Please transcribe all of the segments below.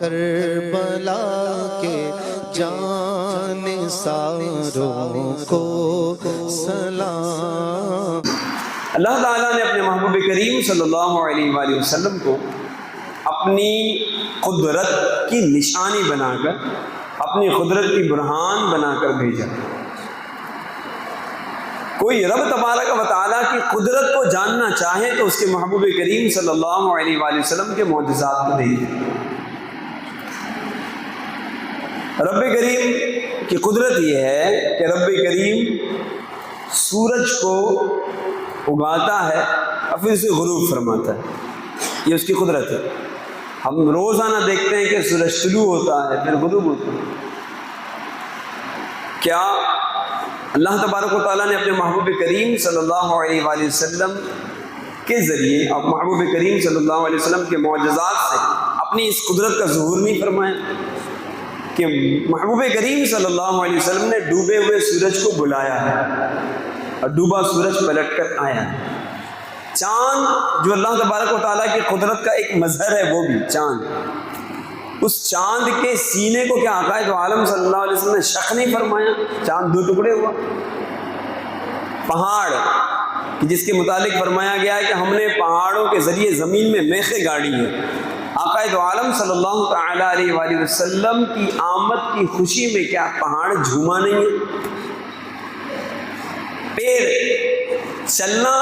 کربلا کے جانثاروں کو سلام۔ اللہ تعالیٰ نے اپنے محبوب کریم صلی اللہ علیہ وآلہ وسلم کو اپنی قدرت کی نشانی بنا کر، اپنی قدرت کی برہان بنا کر بھیجا۔ کوئی رب تبارک و تعالیٰ کی قدرت کو جاننا چاہے تو اس کے محبوب کریم صلی اللہ علیہ وآلہ وسلم کے معجزات کو دیکھے۔ رب کریم کی قدرت یہ ہے کہ رب کریم سورج کو اگاتا ہے اور پھر اسے غروب فرماتا ہے، یہ اس کی قدرت ہے۔ ہم روزانہ دیکھتے ہیں کہ سورج طلوع ہوتا ہے پھر غروب ہوتا ہے۔ کیا اللہ تبارک و تعالیٰ نے اپنے محبوب کریم صلی اللہ علیہ وآلہ وسلم کے ذریعے اور محبوب کریم صلی اللہ علیہ وسلم کے معجزات سے اپنی اس قدرت کا ظہور نہیں فرمایا کہ محبوب کریم صلی اللہ علیہ وسلم نے ڈوبے ہوئے سورج کو بلایا ہے اور ڈوبا سورج پلٹ کر آیا ہے۔ چاند جو اللہ تبارک و تعالیٰ کی قدرت کا ایک مظہر ہے، وہ بھی چاند، اس چاند کے سینے کو کیا آقا دو عالم صلی اللہ علیہ وسلم نے شق نہیں فرمایا؟ چاند دو ٹکڑے ہوا۔ پہاڑ جس کے متعلق فرمایا گیا ہے کہ ہم نے پہاڑوں کے ذریعے زمین میں میخیں گاڑی ہیں، آقا دو عالم صلی اللہ تعالیٰ علیہ وآلہ وسلم کی آمد کی خوشی میں کیا پہاڑ جھوما نہیں ہے؟ پیڑ چلنا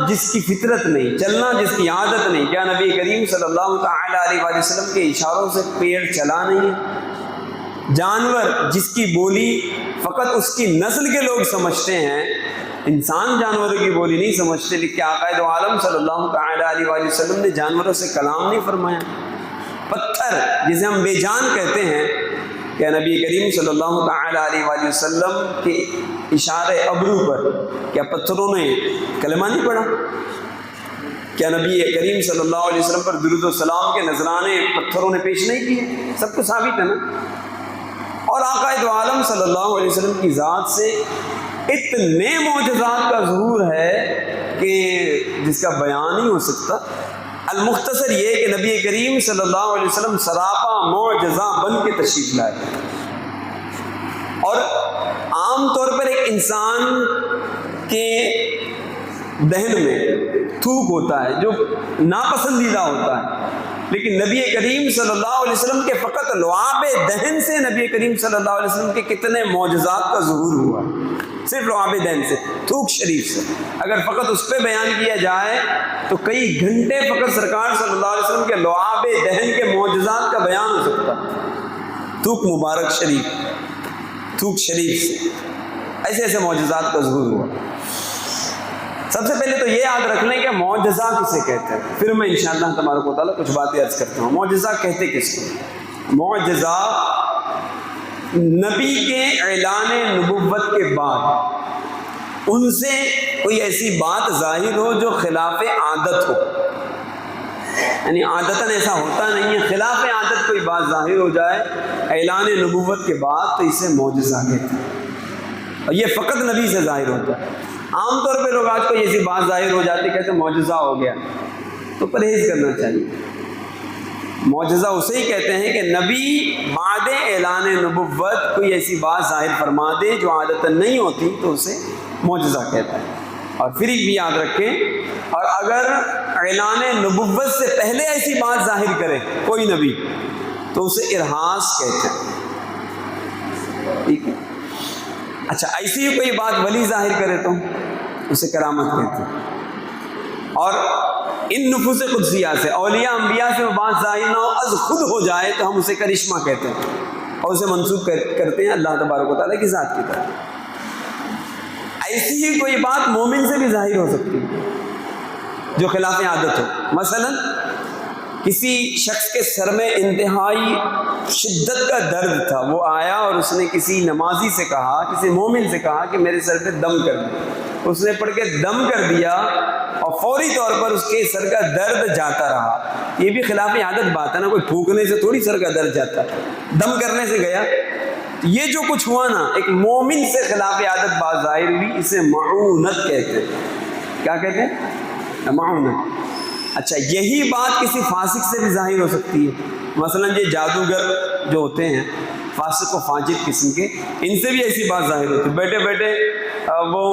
جس کی فطرت نہیں، چلنا جس کی عادت نہیں، کیا نبی کریم صلی اللہ تعالیٰ علیہ وآلہ وسلم کے اشاروں سے پیڑ چلا نہیں ہے؟ جانور جس کی بولی فقط اس کی نسل کے لوگ سمجھتے ہیں، انسان جانوروں کی بولی نہیں سمجھتے، لیکن عقائد عالم صلی اللہ تعالیٰ علیہ وآلہ وسلم نے جانوروں سے کلام نہیں فرمایا؟ پتھر جسے ہم بے جان کہتے ہیں، کیا نبی کریم صلی اللہ تعالیٰ علیہ وآلہ وسلم کے اشارے ابرو پر کیا پتھروں نے کلمہ نہیں پڑھا؟ کیا نبی کریم صلی اللہ علیہ وسلم پر درود و سلام کے نذرانے پتھروں نے پیش نہیں کیے؟ سب کو ثابت ہے نا۔ اور آقا دو عالم صلی اللہ علیہ وسلم کی ذات سے اتنے معجزات کا ظہور ہے کہ جس کا بیان نہیں ہو سکتا۔ المختصر یہ کہ نبی کریم صلی اللہ علیہ وسلم سراپا معجزہ بن کے تشریف لائے۔ اور عام طور پر ایک انسان کے دہن میں تھوک ہوتا ہے جو ناپسندیدہ ہوتا ہے، لیکن نبی کریم صلی اللہ علیہ وسلم کے فقط لعاب دہن سے نبی کریم صلی اللہ علیہ وسلم کے کتنے معجزات کا ظہور ہوا، صرف لعاب دہن سے، تھوک شریف سے۔ اگر فقط اس پہ بیان کیا جائے تو کئی گھنٹے فقط سرکار صلی اللہ علیہ وسلم کے لعاب دہن کے معجزات کا بیان ہو سکتا، تھوک مبارک شریف، تھوک شریف سے ایسے ایسے معجزات کا ظہور ہوا۔ سب سے پہلے تو یہ یاد رکھ لیں کہ معجزہ کسے کہتے ہیں، پھر میں انشاءاللہ تبارک و تعالیٰ کچھ باتیں عرض کرتا ہوں۔ معجزہ کہتے کس کو؟ معجزہ نبی کے اعلان نبوت کے بعد ان سے کوئی ایسی بات ظاہر ہو جو خلاف عادت ہو، یعنی عادتاً ایسا ہوتا نہیں ہے، خلاف عادت کوئی بات ظاہر ہو جائے اعلان نبوت کے بعد تو اسے معجزہ کہتے ہیں، اور یہ فقط نبی سے ظاہر ہوتا ہے۔ عام طور پہ لوگ آج کو ایسی بات ظاہر ہو جاتی کہتے ہیں معجزہ ہو گیا، تو پرہیز کرنا چاہیے۔ معجزہ اسے ہی کہتے ہیں کہ نبی بعد اعلان نبوت کوئی ایسی بات ظاہر فرما دے جو عادتاً نہیں ہوتی تو اسے معجزہ کہتا ہے۔ اور پھر ایک بھی یاد رکھیں، اور اگر اعلان نبوت سے پہلے ایسی بات ظاہر کرے کوئی نبی تو اسے ارہاس کہتے ہیں، ٹھیک ہے؟ اچھا، ایسی ہی کوئی بات ولی ظاہر کرے تو اسے کرامت کہتے ہیں۔ اور ان نفوس قدسیہ سے، اولیاء انبیاء سے وہ بات ظاہر نہ ہو، از خود ہو جائے تو ہم اسے کرشمہ کہتے ہیں اور اسے منسوب کرتے ہیں اللہ تبارک و تعالیٰ کی ذات کی طرف۔ ایسی ہی کوئی بات مومن سے بھی ظاہر ہو سکتی ہے جو خلاف عادت ہو۔ مثلا کسی شخص کے سر میں انتہائی شدت کا درد تھا، وہ آیا اور اس نے کسی نمازی سے کہا، کسی مومن سے کہا کہ میرے سر پہ دم کر دے۔ اس نے پڑھ کے دم کر دیا اور فوری طور پر اس کے سر کا درد جاتا رہا۔ یہ بھی خلاف عادت بات ہے نا، کوئی پھونکنے سے تھوڑی سر کا درد جاتا ہے، دم کرنے سے گیا۔ یہ جو کچھ ہوا نا، ایک مومن سے خلاف عادت بات ظاہر ہوئی، اسے معونت کہتے ہیں۔ کیا کہتے ہیں؟ معونت۔ اچھا یہی بات کسی فاسق سے بھی ظاہر ہو سکتی ہے. مثلا یہ جادوگر جو ہوتے ہیں فاسق و فاجر قسم کے, ان سے بھی ایسی بات ظاہر ہوتی ہے. بیٹھے بیٹھے وہ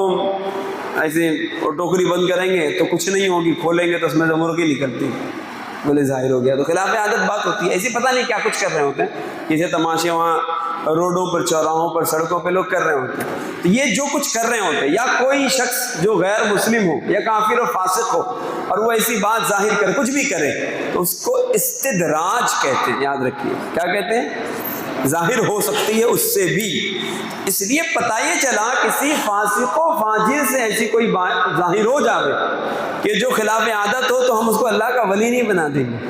ایسے ٹوکری بند کریں گے تو کچھ نہیں ہوگی, کھولیں گے تو اس میں سے مرغی نکلتی, بولے ظاہر ہو گیا. تو خلاف عادت بات ہوتی ہے. ایسی پتہ نہیں کیا کچھ کر رہے ہوتے ہیں, کسی تماشے وہاں روڈوں پر, چوراہوں پر, سڑکوں پہ لوگ کر رہے ہوتے ہیں. تو یہ جو کچھ کر رہے ہوتے ہیں, یا کوئی شخص جو غیر مسلم ہو یا کافر و فاسق ہو اور وہ ایسی بات ظاہر کرے, کچھ بھی کرے, تو اس کو استدراج کہتے ہیں. یاد رکھیے کیا کہتے ہیں, ظاہر ہو سکتی ہے اس سے بھی. اس لیے پتہ یہ چلا کسی فاسق و فاجر سے ایسی کوئی بات ظاہر ہو جاوے کہ جو خلاف عادت ہو, تو ہم اس کو اللہ کا ولی نہیں بنا دیں گے.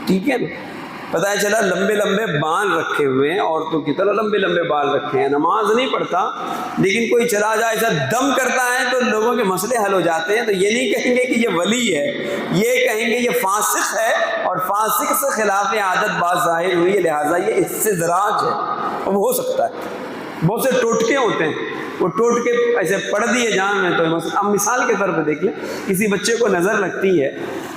ٹھیک ہے نا. پتہ چلا لمبے لمبے بال رکھے ہوئے ہیں, عورتوں کی طرح لمبے لمبے بال رکھے ہیں, نماز نہیں پڑھتا, لیکن کوئی چلا جائے ایسا دم کرتا ہے تو لوگوں کے مسئلے حل ہو جاتے ہیں. تو یہ نہیں کہیں گے کہ یہ ولی ہے, یہ کہیں گے یہ فاسق ہے, اور فاسق سے خلاف عادت بات ظاہر ہوئی ہے, لہٰذا یہ استدراج ہے. اب ہو سکتا ہے بہت سے ٹوٹکے ہوتے ہیں, وہ ٹوٹکے ایسے پڑھ دیے جان میں. تو اب مثال کے طور پہ دیکھ لیں, کسی بچے کو نظر لگتی ہے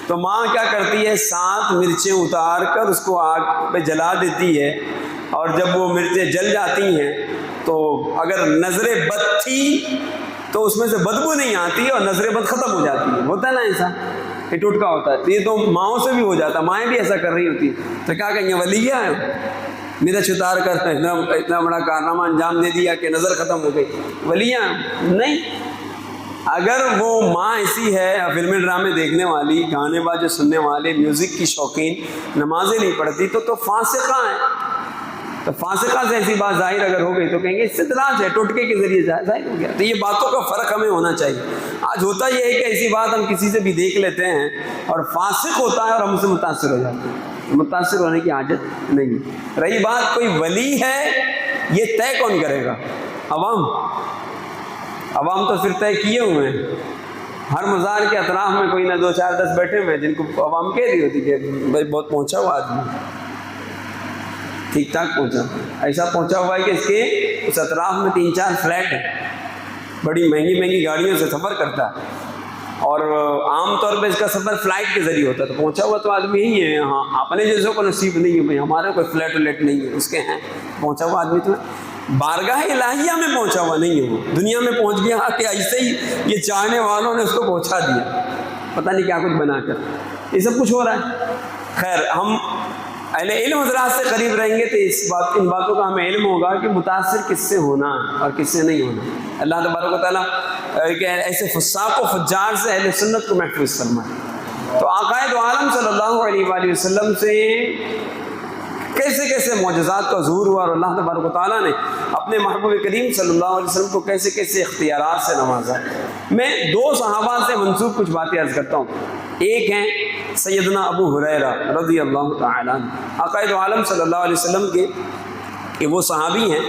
تو ماں کیا کرتی ہے, 7 مرچیں اتار کر اس کو آگ پہ جلا دیتی ہے, اور جب وہ مرچیں جل جاتی ہیں تو اگر نظر بد تھی تو اس میں سے بدبو نہیں آتی اور نظر بد ختم ہو جاتی ہے. ہوتا ہے نا ایسا, یہ ٹوٹکا ہوتا ہے. یہ تو ماؤں سے بھی ہو جاتا, مائیں بھی ایسا کر رہی ہوتی. تو کیا کہیں گے ولیہ ہے, مرچ اتار کر اتنا بڑا کارنامہ انجام دے دیا کہ نظر ختم ہو گئی, ولیہ نہیں. اگر وہ ماں ایسی ہے, فلمیں ڈرامے دیکھنے والی, گانے باجے سننے والے, میوزک کی شوقین, نمازیں نہیں پڑھتی, تو فاسقہ ہیں. تو فاسقہ سے ایسی بات ظاہر اگر ہو گئی تو کہیں گے استدراج ہے, ٹوٹکے کے ذریعے ظاہر ہو گیا. تو یہ باتوں کا فرق ہمیں ہونا چاہیے. آج ہوتا یہ ہے کہ ایسی بات ہم کسی سے بھی دیکھ لیتے ہیں اور فاسق ہوتا ہے اور ہم سے متاثر ہو جاتے ہیں. متاثر ہونے کی حاجت نہیں. رہی بات کوئی ولی ہے, یہ طے کون کرے گا؟ عوام تو پھر طے کیے ہوئے ہیں. ہر مزار کے اطراف میں کوئی نہ 2 4 10 بیٹھے ہوئے ہیں جن کو عوام کہہ رہی ہوتی کہ بھائی بہت پہنچا ہوا آدمی, ٹھیک ٹھاک پہنچا. ایسا پہنچا ہوا ہے کہ اس کے اس اطراف میں 3 4 فلیٹ ہیں, بڑی مہنگی مہنگی گاڑیوں سے سفر کرتا ہے, اور عام طور پہ اس کا سفر فلائٹ کے ذریعے ہوتا ہے. تو پہنچا ہوا تو آدمی ہی ہے. ہاں اپنے جیسوں کو نصیب نہیں ہے بھائی, ہمارے کوئی فلیٹ ولیٹ نہیں ہے, اس کے ہیں. پہنچا ہوا آدمی تو بارگاہ الہیہ میں پہنچا ہوا نہیں ہے, وہ دنیا میں پہنچ گیا کہ ایسے ہی یہ چاہنے والوں نے اس کو پہنچا دیا, پتہ نہیں کیا کچھ بنا کر. یہ سب کچھ ہو رہا ہے. خیر, ہم اہل علم حضرات سے قریب رہیں گے تو ان باتوں کا ہمیں علم ہوگا کہ متاثر کس سے ہونا اور کس سے نہیں ہونا. اللہ تبارک و تعالیٰ کہ ایسے فساق و فجار سے اہل سنت کو محفوظ فرمائے. تو آقائے دو عالم صلی اللہ علیہ وآلہ وسلم سے کیسے کیسے معجزات کا ظہور ہوا, اور اللہ تبارک و تعالیٰ نے اپنے محبوب کریم صلی اللہ علیہ وسلم کو کیسے کیسے اختیارات سے نوازا. میں 2 صحابہ سے منسوب کچھ باتیں عرض کرتا ہوں. ایک ہیں سیدنا ابو ہریرہ رضی اللہ تعالی عنہ, آقائے دو عالم صلی اللہ علیہ وسلم کے کہ وہ صحابی ہیں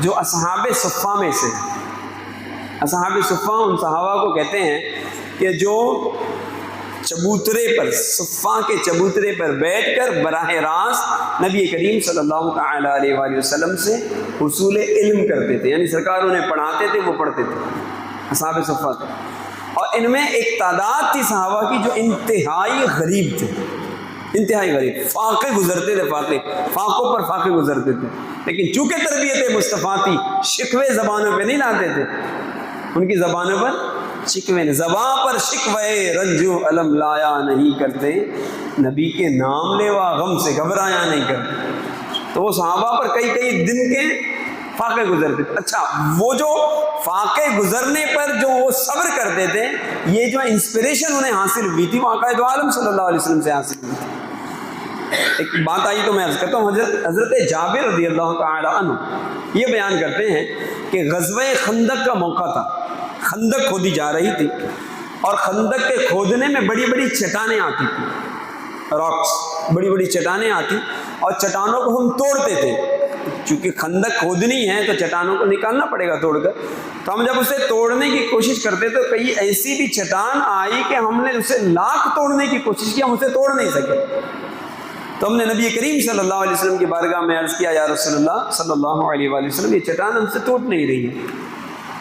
جو اصحاب صفہ میں سے ہیں. اصحاب صفہ ان صحابہ کو کہتے ہیں کہ جو چبوترے پر, صفہ کے چبوترے پر بیٹھ کر براہ راست نبی کریم صلی اللہ تعالی علیہ وآلہ وسلم سے حصول علم کرتے تھے. یعنی سرکار انہیں پڑھاتے تھے, وہ پڑھتے تھے. اصحاب صفہ تھے. اور ان میں ایک تعداد تھی صحابہ کی جو انتہائی غریب تھے, انتہائی غریب, فاقے گزرتے تھے, فاقوں پر فاقے گزرتے تھے. لیکن چونکہ تربیت مصطفیٰ تھی, شکوے زبانوں پہ نہیں لاتے تھے, ان کی زبانوں پر شکوے نہیں, زباں پر شکوے رنجو علم لایا نہیں کرتے, نبی کے نام لیوا غم سے گھبرایا نہیں کرتے. تو وہ صحابہ پر کئی کئی دن کے فاقے گزرتے تھے. اچھا, وہ جو فاقے گزرنے پر جو وہ صبر کرتے تھے, یہ جو انسپریشن انہیں حاصل ہوئی تھی وہ آقائے دو عالم صلی اللہ علیہ وسلم سے حاصل ہوئی تھی. ایک بات آئی تو میں عرض کرتا ہوں. حضرت جابر رضی اللہ تعالی عنہ یہ بیان کرتے ہیں کہ غزوہ خندق کا موقع تھا, خندق کھودی جا رہی تھی, اور خندق کے کھودنے میں بڑی بڑی چٹانیں آتی تھیں, راکس, بڑی بڑی چٹانیں آتی, اور چٹانوں کو ہم توڑتے تھے. چونکہ خندق کھودنی ہے تو چٹانوں کو نکالنا پڑے گا توڑ کر. تو ہم جب اسے توڑنے کی کوشش کرتے تو کئی ایسی بھی چٹان آئی کہ ہم نے اسے لاکھ توڑنے کی کوشش کی, ہم اسے توڑ نہیں سکے. تو ہم نے نبی کریم صلی اللہ علیہ وسلم کی بارگاہ میں عرض کیا, یا رسول اللہ صلی اللہ علیہ وآلہ وسلم, یہ چٹان ہم سے ٹوٹ نہیں رہی ہے.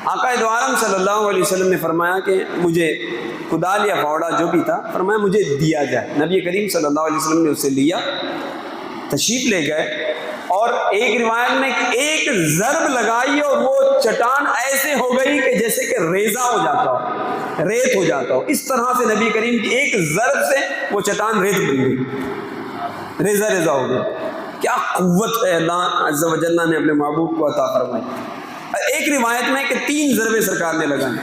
آقا دو عالم صلی اللہ علیہ وسلم نے فرمایا کہ مجھے کدال یا فاوڑا جو بھی تھا، فرمایا مجھے دیا جائے۔ نبی کریم صلی اللہ علیہ وسلم نے اسے لیا، تشریف لے گئے، اور ایک روایت میں ایک ضرب لگائی اور وہ چٹان ایسے ہو گئی کہ جیسے کہ ریزہ ہو جاتا ہو، ریت ہو جاتا ہو۔ اس طرح سے نبی کریم کی ایک ضرب سے وہ چٹان ریت بن گئی، ریزہ ریزہ ہو گئی۔ کیا قوت ہے اللہ عز و جل نے اپنے محبوب کو عطا فرمائی۔ ایک روایت میں کہ 3 ضربیں سرکار نے لگائیں۔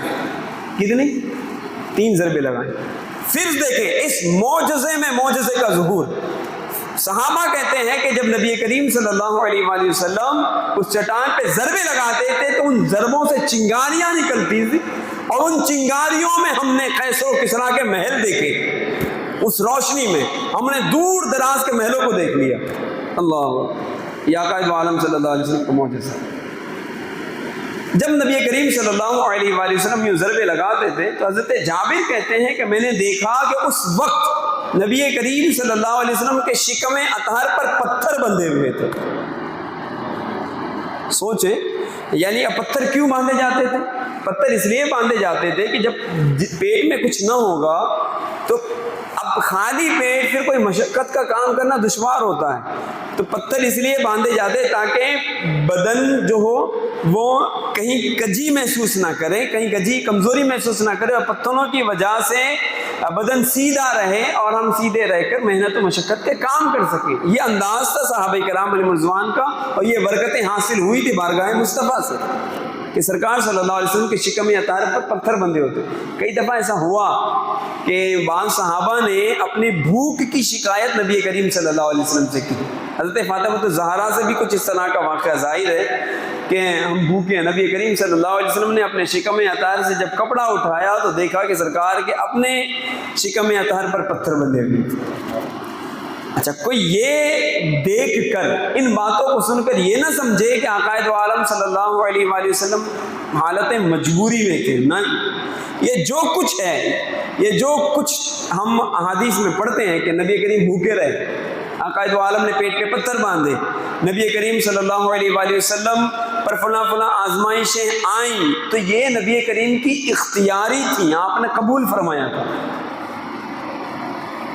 کتنی؟ 3 ضربیں لگائیں۔ پھر دیکھیں اس معجزے میں معجزے کا ظہور۔ صحابہ کہتے ہیں کہ جب نبی کریم صلی اللہ علیہ وآلہ وسلم اس چٹان پہ ضربے لگاتے تھے تو ان ضربوں سے چنگاریاں نکلتی تھی، اور ان چنگاریوں میں ہم نے قیصر و کسریٰ کے محل دیکھے۔ اس روشنی میں ہم نے دور دراز کے محلوں کو دیکھ لیا۔ اللہ، یا آقا عالم صلی اللہ علیہ وسلم کا معجزہ۔ جب نبی کریم صلی اللہ علیہ وآلہ وسلم یہ ضربے لگاتے تھے تو حضرت جابر کہتے ہیں کہ میں نے دیکھا کہ اس وقت نبی کریم صلی اللہ علیہ وسلم کے شکم اطہر پر پتھر بندھے ہوئے تھے۔ سوچیں، یعنی اب پتھر کیوں باندھے جاتے تھے؟ پتھر اس لیے باندھے جاتے تھے کہ جب پیٹ میں کچھ نہ ہوگا تو اب خالی پیٹ پھر کوئی مشقت کا کام کرنا دشوار ہوتا ہے، تو پتھر اس لیے باندھے جاتے تاکہ بدن جو ہو وہ کہیں کجی محسوس نہ کرے، کہیں کجی کمزوری محسوس نہ کرے، اور پتھروں کی وجہ سے بدن سیدھا رہے اور ہم سیدھے رہ کر محنت و مشقت کے کام کر سکیں۔ یہ انداز تھا صحابہ کرام علیہ رضوان کا، اور یہ برکتیں حاصل ہوئی تھی بارگاہ مصطفیٰ سے کہ سرکار صلی اللہ علیہ وسلم کے شکم اطہر پر پتھر بندھے ہوتے۔ کئی دفعہ ایسا ہوا کہ بعض صحابہ نے اپنی بھوک کی شکایت نبی کریم صلی اللہ علیہ وسلم سے کی۔ حضرت فاطمہ الزہرا سے بھی کچھ اس طرح کا واقعہ ظاہر ہے کہ ہم بھوکے ہیں۔ نبی کریم صلی اللہ علیہ وسلم نے اپنے شکم اطہر سے جب کپڑا اٹھایا تو دیکھا کہ سرکار کے اپنے شکم اطہر پر پتھر بندھے ہوئے تھے۔ اچھا، کوئی یہ دیکھ کر ان باتوں کو سن کر یہ نہ سمجھے کہ آقا دو عالم صلی اللہ علیہ وآلہ وسلم حالت مجبوری میں تھے، نہیں۔ یہ جو کچھ ہے، یہ جو کچھ ہم احادیث میں پڑھتے ہیں کہ نبی کریم بھوکے رہے، آقا دو عالم نے پیٹ پہ پتھر باندھے، نبی کریم صلی اللہ علیہ وآلہ وسلم پر فلاں فلاں آزمائشیں آئیں، تو یہ نبی کریم کی اختیاری تھی، آپ نے قبول فرمایا تھا۔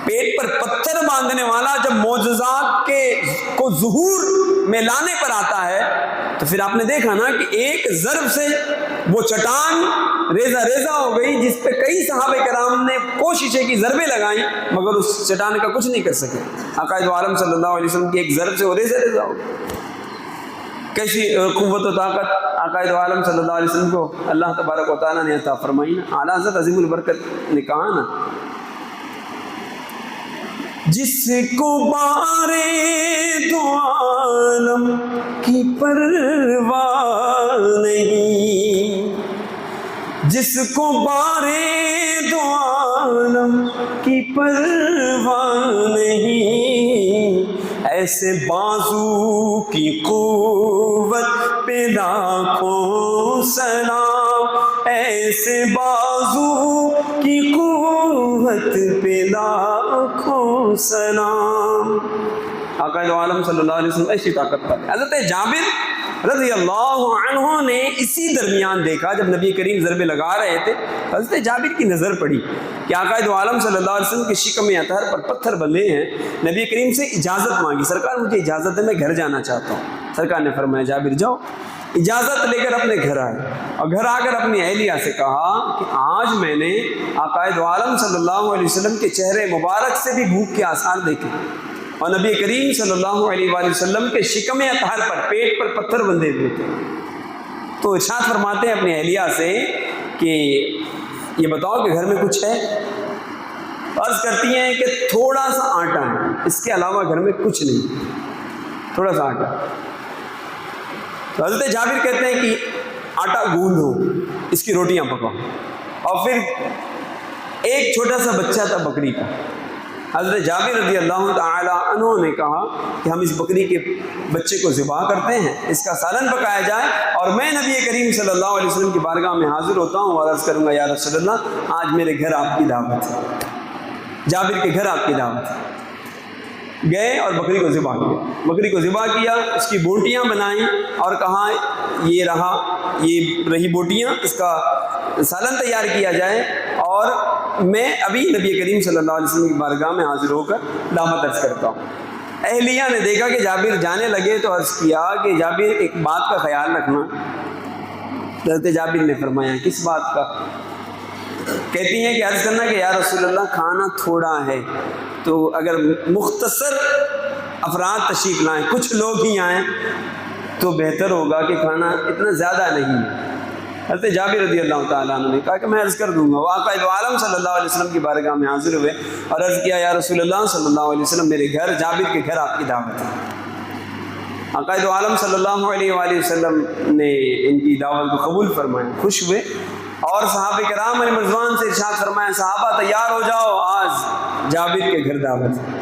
پیٹ پر پتھر باندھنے والا جب معجزات کو ظہور میں لانے پر آتا ہے تو پھر آپ نے دیکھا نا کہ ایک ضرب سے وہ چٹان ریزہ ریزہ ہو گئی، جس پہ کئی صحابہ کرام نے کوششیں کی، ضربیں لگائیں، مگر اس چٹان کا کچھ نہیں کر سکے۔ آقا دو عالم صلی اللہ علیہ وسلم کی ایک ضرب سے وہ ریزہ ریزہ ہو گئی۔ کیسی قوت و طاقت آقا دو عالم صلی اللہ علیہ وسلم کو اللہ تبارک و تعالیٰ نے عطا فرمائی نا۔ اعلیٰ حضرت عظیم البرکت نے کہا نا، جس کو بارے دو عالم کی پرواہ نہیں، جس کو بارے دو عالم کی پرواہ نہیں، ایسے بازو کی قوت پہ لاکھوں سلام، ایسے بازو کی قوت پہ لاکھوں سلام۔ آقا دو عالم صلی اللہ علیہ وسلم ایسی طاقت پر۔ حضرت جابر رضی اللہ عنہ نے اسی درمیان دیکھا جب نبی کریم ضربے لگا رہے تھے، حضرت جابر کی نظر پڑی کہ آقا دو عالم صلی اللہ علیہ وسلم کے شکم اطہر پر پتھر بندھے ہیں۔ نبی کریم سے اجازت مانگی، سرکار مجھے اجازت ہے، میں گھر جانا چاہتا ہوں۔ سرکار نے فرمایا جابر جاؤ۔ اجازت لے کر اپنے گھر آئے، اور گھر آ کر اپنی اہلیہ سے کہا کہ آج میں نے آقا دو عالم صلی اللہ علیہ وسلم کے چہرے مبارک سے بھی بھوک کے آثار دیکھے، اور نبی کریم صلی اللہ علیہ وآلہ وسلم کے شکم اطہر پر پیٹ پر پتھر بندھے ہوئے تھے۔ تو ارشاد فرماتے ہیں اپنی اہلیہ سے کہ یہ بتاؤ کہ گھر میں کچھ ہے؟ عرض کرتی ہیں کہ تھوڑا سا آٹا ہے، اس کے علاوہ گھر میں کچھ نہیں، تھوڑا سا آٹا۔ تو حضرت جابر کہتے ہیں کہ آٹا گوندھو، اس کی روٹیاں پکاؤ۔ اور پھر ایک چھوٹا سا بچہ تھا بکری کا، حضرت جابر رضی اللہ تعالی عنہ نے کہا کہ ہم اس بکری کے بچے کو ذبح کرتے ہیں، اس کا سالن پکایا جائے، اور میں نبی کریم صلی اللہ علیہ وسلم کی بارگاہ میں حاضر ہوتا ہوں اور عرض کروں گا یا رسول اللہ آج میرے گھر آپ کی دعوت ہے، جابر کے گھر آپ کی دعوت ہے۔ گئے اور بکری کو ذبح کیا. بکری کو ذبح کیا, اس کی بوٹیاں بنائیں اور کہا یہ رہی بوٹیاں, اس کا سالن تیار کیا جائے اور میں ابھی نبی کریم صلی اللہ علیہ وسلم کی بارگاہ میں حاضر ہو کر دعوت عرض کرتا ہوں. اہلیہ نے دیکھا کہ جابر جانے لگے تو عرض کیا کہ جابر ایک بات کا خیال رکھنا. حضرت جابر نے فرمایا کس بات کا؟ کہتی ہیں کہ عرض کرنا کہ یا رسول اللہ کھانا تھوڑا ہے تو اگر مختصر افراد تشریف لائیں, کچھ لوگ ہی آئیں تو بہتر ہوگا کہ کھانا اتنا زیادہ نہیں ہے. حضرت جابر رضی اللہ تعالیٰ عنہ نے کہا کہ میں عرض کر دوں گا. وہ آقا دو عالم صلی اللہ علیہ وسلم کی بارگاہ میں حاضر ہوئے اور عرض کیا یا رسول اللہ صلی اللہ علیہ وسلم میرے گھر جابر کے گھر آپ کی دعوت ہے. آقا دو عالم صلی اللہ علیہ وآلہ وسلم نے ان کی دعوت کو قبول فرمایا, خوش ہوئے اور صحابہ کرام علیہ رضوان سے ارشاد فرمایا صحابہ تیار ہو جاؤ, آج جابر کے گھر دعوت ہے.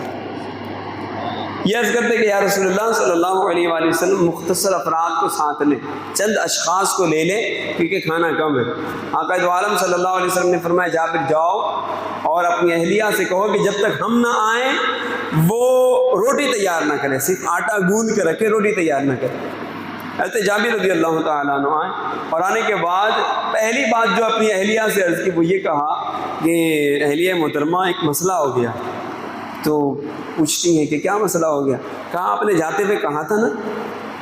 یہ عرض کرتے کہ یا رسول اللہ صلی اللہ علیہ وآلہ وسلم مختصر افراد کو ساتھ لیں, چند اشخاص کو لے لیں کیونکہ کھانا کم ہے. آقا دو عالم صلی اللہ علیہ وسلم نے فرمایا جابر جاؤ اور اپنی اہلیہ سے کہو کہ جب تک ہم نہ آئیں وہ روٹی تیار نہ کریں, صرف آٹا گوندھ کے رکھے, روٹی تیار نہ کریں. حضرت جابر رضی اللہ تعالیٰ عنہ آئے اور آنے کے بعد پہلی بات جو اپنی اہلیہ سے عرض کی وہ یہ کہا کہ اہلیہ محترمہ ایک مسئلہ ہو گیا. تو پوچھتی ہیں کہ کیا مسئلہ ہو گیا؟ کہا آپ نے جاتے ہوئے کہا تھا نا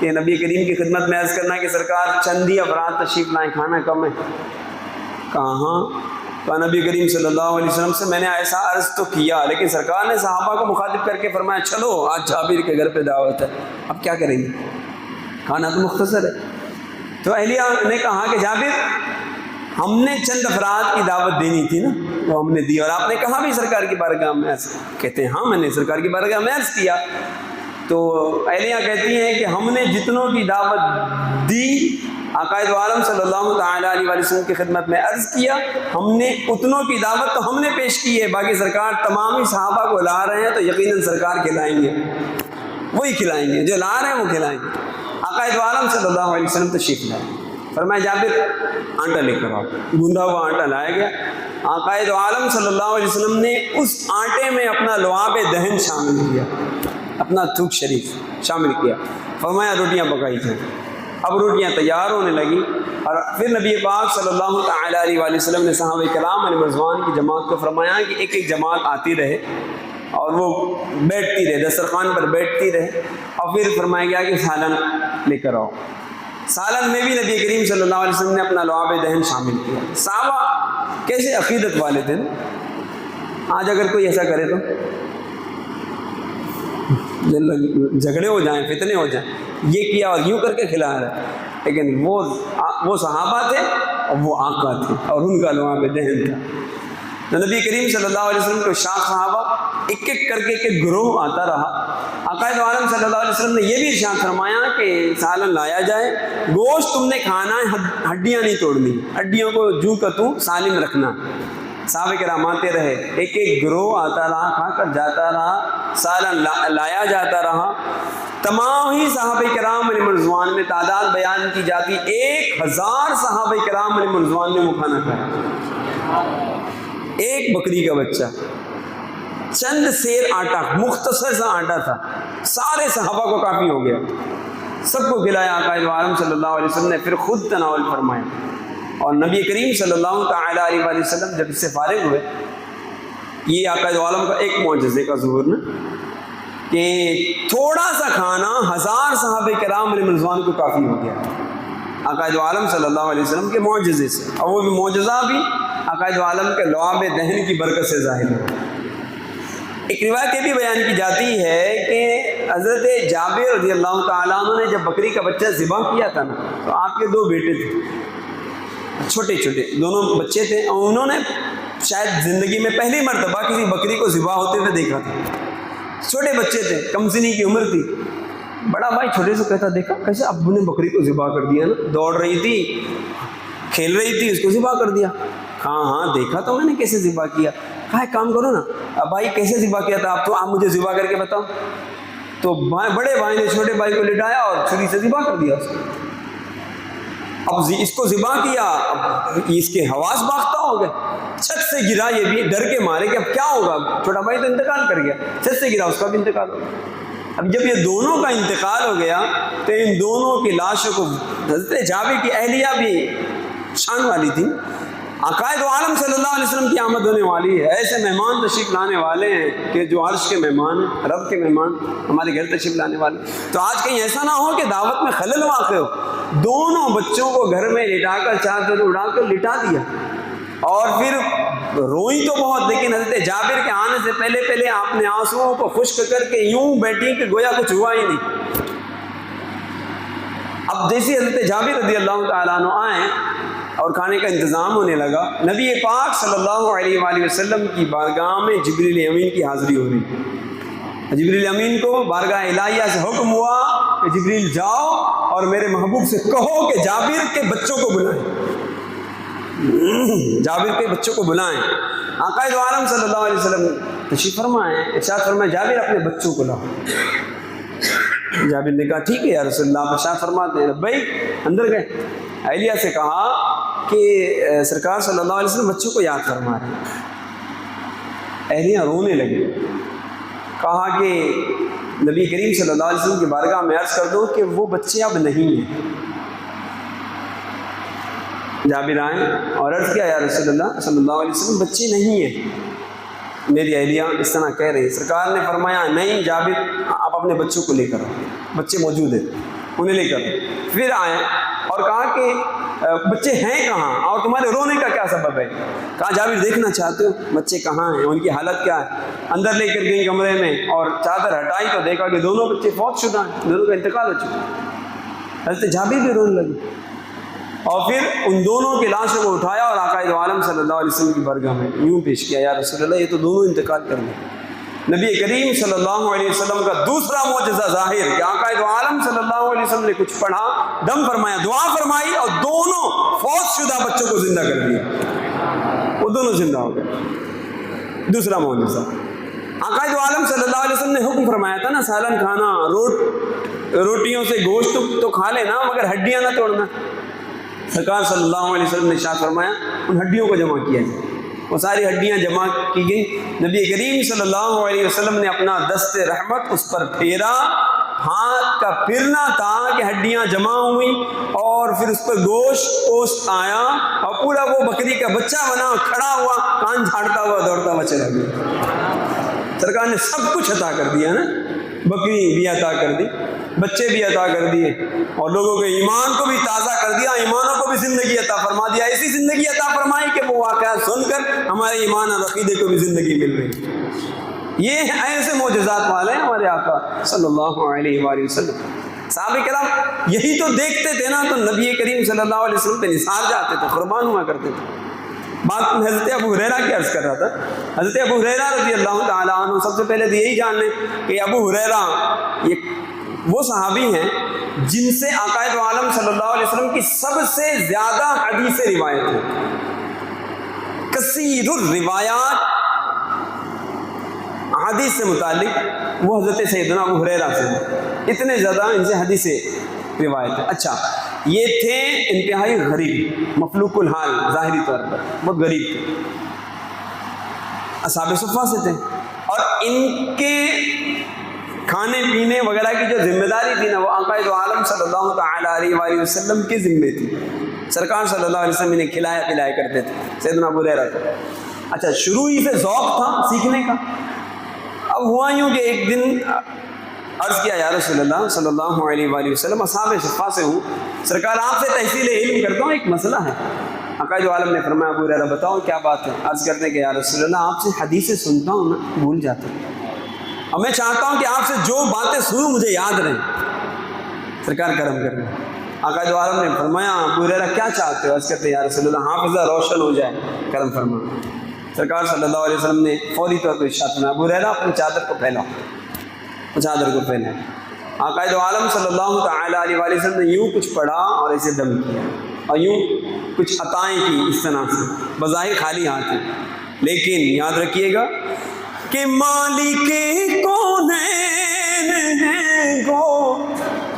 کہ نبی کریم کی خدمت میں عرض کرنا کہ سرکار چند ہی افراد تشریف لائیں, کھانا کم ہے. کہاں؟ کہا نبی کریم صلی اللہ علیہ وسلم سے میں نے ایسا عرض تو کیا لیکن سرکار نے صحابہ کو مخاطب کر کے فرمایا چلو آج جابر کے گھر پہ دعوت ہے, اب کیا کریں گے, کھانا تو مختصر ہے. تو اہلیہ نے کہا کہ جابر ہم نے چند افراد کی دعوت دینی تھی نا, وہ ہم نے دی اور آپ نے کہا بھی سرکار کی بارگاہ میں عرض. کہتے ہیں ہاں میں نے سرکار کی بارگاہ میں عرض کیا. تو اہلیہ کہتی ہیں کہ ہم نے جتنوں کی دعوت دی آقا دو عالم صلی اللہ تعالیٰ علیہ وسلم کی خدمت میں عرض کیا, ہم نے اتنوں کی دعوت تو ہم نے پیش کی ہے, باقی سرکار تمام ہی صحابہ کو لا رہے ہیں تو یقیناً سرکار کھلائیں گے, وہی کھلائیں گے جو لا رہے ہیں وہ کھلائیں گے. آقا دو عالم صلی اللہ علیہ وسلم تشریف لائے. فرمایا جابر آٹا لے کر آؤ. گوندھا ہوا آٹا لایا گیا. آقا دو عالم صلی اللہ علیہ وسلم نے اس آٹے میں اپنا لعاب دہن شامل کیا, اپنا تھوک شریف شامل کیا. فرمایا روٹیاں پکائی جائیں. اب روٹیاں تیار ہونے لگی اور پھر نبی پاک صلی اللہ تعالیٰ علیہ وآلہ وسلم نے صحابہ کرام علیہ رضوان کی جماعت کو فرمایا کہ ایک ایک جماعت آتی رہے اور وہ بیٹھتی رہے, دسترخوان پر بیٹھتی رہے. اور پھر فرمایا گیا کہ سالن لے کر آؤ. سالن میں بھی نبی کریم صلی اللہ علیہ وسلم نے اپنا لعاب دہن شامل کیا. صحابہ کیسے عقیدت والے تھے نا, آج اگر کوئی ایسا کرے تو جھگڑے ہو جائیں, فتنے ہو جائیں, یہ کیا اور یوں کر کے کھلا رہا ہے. لیکن وہ صحابہ تھے اور وہ آقا تھے اور ان کا لعاب دہن تھا. تو نبی کریم صلی اللہ علیہ وسلم کو شاخ صحابہ ایک ایک کر کے ایک گروہ آتا رہا. آقا دو عالم صلی اللہ علیہ وسلم نے یہ بھی ارشاد فرمایا کہ سالن لایا جائے, گوشت تم نے کھانا ہے, ہڈیاں نہیں توڑنی, ہڈیوں کو جو کا تو سالم رکھنا. صحابہ کرام آتے رہے, ایک ایک گروہ آتا رہا, کھا کر جاتا رہا, سالن لایا جاتا رہا. تمام ہی صحابہ کرام علیہ رضوان میں تعداد بیان کی جاتی 1000 صحابہ کرام علیہ رضوان نے وہ کھانا کھایا. ایک بکری کا بچہ, چند سیر آٹا, مختصر سا آٹا تھا, سارے صحابہ کو کافی ہو گیا, سب کو کھلایا. آقا دو عالم صلی اللہ علیہ وسلم نے پھر خود تناول فرمایا. اور نبی کریم صلی اللہ تعالیٰ علیہ وسلم جب اس سے فارغ ہوئے, یہ آقا دو عالم کا ایک معجزے کا ظہور نا کہ تھوڑا سا کھانا 1000 صحابہ کرام علیہ رضوان کو کافی ہو گیا آقا دو عالم صلی اللہ علیہ وسلم کے معجزے سے. اور وہ بھی معجزہ بھی آقا دو عالم کے لعاب دہن کی برکت سے ظاہر ہے. ایک روایت یہ بھی بیان کی جاتی ہے کہ حضرت جابر رضی اللہ تعالیٰ عنہ نے جب بکری کا بچہ ذبح کیا تھا نا تو آپ کے 2 بیٹے تھے, چھوٹے چھوٹے دونوں بچے تھے, اور انہوں نے شاید زندگی میں پہلی مرتبہ کسی بکری کو ذبح ہوتے ہوئے دیکھا تھا. چھوٹے بچے تھے, کم سنی کی عمر تھی. بڑا بھائی چھوٹے سے کہتا دیکھا کیسے ابو نے بکری کو ذبح کر دیا نا, دوڑ رہی تھی, کھیل رہی تھی, اس کو ذبح کر دیا. ہاں دیکھا تو میں نے کیسے ذبح کیا. کہا ایک کام کرو نا, اب بھائی کیسے ذبح کیا تھا آپ مجھے ذبح کر کے بتاؤ. تو بڑے بھائی نے چھوٹے بھائی کو لٹایا اور چھری سے ذبح کر دیا اس کو. اب اس کو ذبح کیا، اب اس کے حواس باختہ ہو گئے، چھت سے گرا یہ بھی ڈر کے مارے کہ اب کیا ہوگا، چھوٹا بھائی تو انتقال کر گیا، چھت سے گرا اس کا بھی انتقال ہو گیا۔ اب جب یہ دونوں کا انتقال ہو گیا تو ان دونوں کی لاشوں کو حضرت جابر کی اہلیہ بھی شان والی تھی، عقائد عالم صلی اللہ علیہ وسلم کی آمد ہونے والی ہے، ایسے مہمان تشریف لانے والے ہیں کہ جو عرش کے مہمان ہیں، رب کے مہمان ہمارے گھر تشریف لانے والے۔ تو آج کہیں ایسا نہ ہو کہ دعوت میں خلل واقع ہو، دونوں بچوں کو گھر میں لٹا کر چادر اڑا کر لٹا دیا، اور پھر روئی تو بہت، لیکن حضرت جابر کے آنے سے پہلے آپ نے آنسوؤں کو خشک کر کے یوں بیٹھی کہ گویا کچھ ہوا ہی نہیں۔ اب جیسے حضرت جابر رضی اللہ تعالیٰ عنہ آئے اور کھانے کا انتظام ہونے لگا، نبی پاک صلی اللہ علیہ وآلہ وسلم کی بارگاہ میں جبریل امین کی حاضری ہو رہی۔ جبریل امین کو بارگاہ الہیہ سے حکم ہوا کہ جبریل جاؤ اور میرے محبوب سے کہو کہ جابر کے بچوں کو بلائیں، جابر کے بچوں کو بلائیں۔ آقا دو عالم صلی اللہ علیہ وسلم تشریف فرمائے، ارشاد فرمائے جابر اپنے بچوں کو لاؤ۔ جابر نے کہا ٹھیک ہے یا رسول اللہ، ارشاد فرماتے ہیں بھائی اندر گئے، اہلیہ سے کہا کہ سرکار صلی اللہ علیہ وسلم بچوں کو یاد فرما رہے ہیں۔ اہلیہ رونے لگی، کہا کہ نبی کریم صلی اللہ علیہ وسلم کی بارگاہ میں عرض کر دو کہ وہ بچے اب نہیں ہیں۔ جابر آئے اور عرض کیا یا رسول اللہ صلی اللہ علیہ وسلم بچے نہیں ہیں، میری اہلیہ اس طرح کہہ رہی۔ سرکار نے فرمایا نہیں جابر آپ اپنے بچوں کو لے کر آؤ، بچے موجود ہیں انہیں لے کر آؤ۔ پھر آئے اور کہا کہ بچے ہیں کہاں اور تمہارے رونے کا کیا سبب ہے؟ کہا جابر دیکھنا چاہتے ہو بچے کہاں ہیں، ان کی حالت کیا ہے؟ اندر لے کر گئی کمرے میں اور چادر ہٹائی تو دیکھا کہ دونوں بچے فوت شدہ ہیں، دونوں کا انتقال ہو چکا۔ حضرت جابر بھی رونے لگے اور پھر ان دونوں کی لاشوں کو اٹھایا اور آقا دو عالم صلی اللہ علیہ وسلم کی بارگاہ میں یوں پیش کیا، یا رسول اللہ یہ تو دونوں انتقال کر گئے۔ نبی کریم صلی اللہ علیہ وسلم کا دوسرا معجزہ ظاہر کہ آقا دو عالم صلی اللہ علیہ وسلم نے کچھ پڑھا، دم فرمایا، دعا فرمائی اور دونوں فوت شدہ بچوں کو زندہ کر دیا، وہ دونوں زندہ ہو گئے۔ دوسرا معجزہ آقا دو عالم صلی اللہ علیہ وسلم نے حکم فرمایا تھا نا سالن کھانا، روٹیوں سے گوشت تو کھا لینا مگر ہڈیاں نہ توڑنا۔ سرکار صلی اللہ علیہ وسلم نے ارشاد فرمایا ان ہڈیوں کو جمع کیا جائے، وہ ساری ہڈیاں جمع کی گئی۔ نبی کریم صلی اللہ علیہ وسلم نے اپنا دست رحمت اس پر پھیرا، ہاتھ کا پھرنا تھا کہ ہڈیاں جمع ہوئیں اور پھر اس پر گوشت آیا اور پورا وہ بکری کا بچہ بنا، کھڑا ہوا، کان جھاڑتا ہوا دوڑتا ہوا چلا گیا۔ سرکار نے سب کچھ عطا کر دیا نا، بکری بھی عطا کر دی، بچے بھی عطا کر دیے اور لوگوں کے ایمان کو بھی تازہ کر دیا، ایمانوں کو بھی زندگی عطا فرما دیا، ایسی زندگی عطا فرمائی کہ وہ واقعات سن کر ہمارے ایمان اور عقیدے کو بھی زندگی مل رہی۔ یہ ایسے معجزات والے ہیں ہمارے آقا صلی اللہ علیہ وآلہ وسلم۔ صحابہ کرام یہی تو دیکھتے تھے نا تو نبی کریم صلی اللہ علیہ وسلم پہ نثار جاتے تھے، قربان ہوا کرتے تھے۔ بات حضرت ابو ہریرہ کی عرض کر رہا تھا، حضرت ابو ہریرہ رضی اللہ تعالیٰ عنہ، سب سے پہلے تو یہی جان لیں کہ ابو ہریرہ یہ وہ صحابی ہیں جن سے آقا دو عالم صلی اللہ علیہ وسلم کی سب سے زیادہ حدیث روایت ہیں، کثیر الروایات حدیث سے متعلق وہ حضرت سیدنا ابو ہریرہ سے اتنے زیادہ ان سے حدیث روایت ہے۔ اچھا یہ تھے انتہائی غریب، مفلوق الحال، ظاہری طور پر بہت غریب تھے، اصحاب صفہ سے تھے، اور ان کے کھانے پینے وغیرہ کی جو ذمہ داری تھی نا وہ آقا دو عالم صلی اللہ تعالیٰ علیہ وآلہ وسلم کی ذمہ تھی۔ سرکار صلی اللہ علیہ وسلم انہیں کھلایا پلایا کرتے تھے سیدنا ابو ہریرہ کو۔ اچھا شروع ہی سے ذوق تھا سیکھنے کا۔ اب ہوا یوں کہ ایک دن عرض کیا یا رسول اللہ صلی اللہ علیہ وآلہ وسلم، اصحاب صفہ سے ہوں، سرکار آپ سے تحصیل علم کرتا ہوں، ایک مسئلہ ہے۔ آقا دو عالم نے فرمایا ابو ہریرہ بتاؤ کیا بات ہے؟ عرض کرتے ہیں کہ یا رسول اللہ آپ سے حدیثیں سنتا ہوں نا بھول جاتا ہوں، اور میں چاہتا ہوں کہ آپ سے جو باتیں سنوں مجھے یاد رہیں، سرکار کرم کریں۔ آقا دو عالم نے فرمایا ابو ہریرہ کیا چاہتے ہو؟ عرض کرتے ہیں یا رسول اللہ حافظہ روشن ہو جائے، کرم فرما۔ سرکار صلی اللہ علیہ وسلم نے فوری طور پر ارشاد فرمایا ابو ہریرہ اپنی چادر کو پھیلاؤ، چادر کو پھیلاؤ۔ آقا دو عالم صلی اللہ تعالیٰ علیہ وآلہ وسلم نے یوں کچھ پڑھا اور ایسے دم کیا اور یوں کچھ عطائیں کی اس طرح سے، بظاہر خالی ہاتھ ہیں، لیکن یاد رکھیے گا کہ مالک کونین ہے گو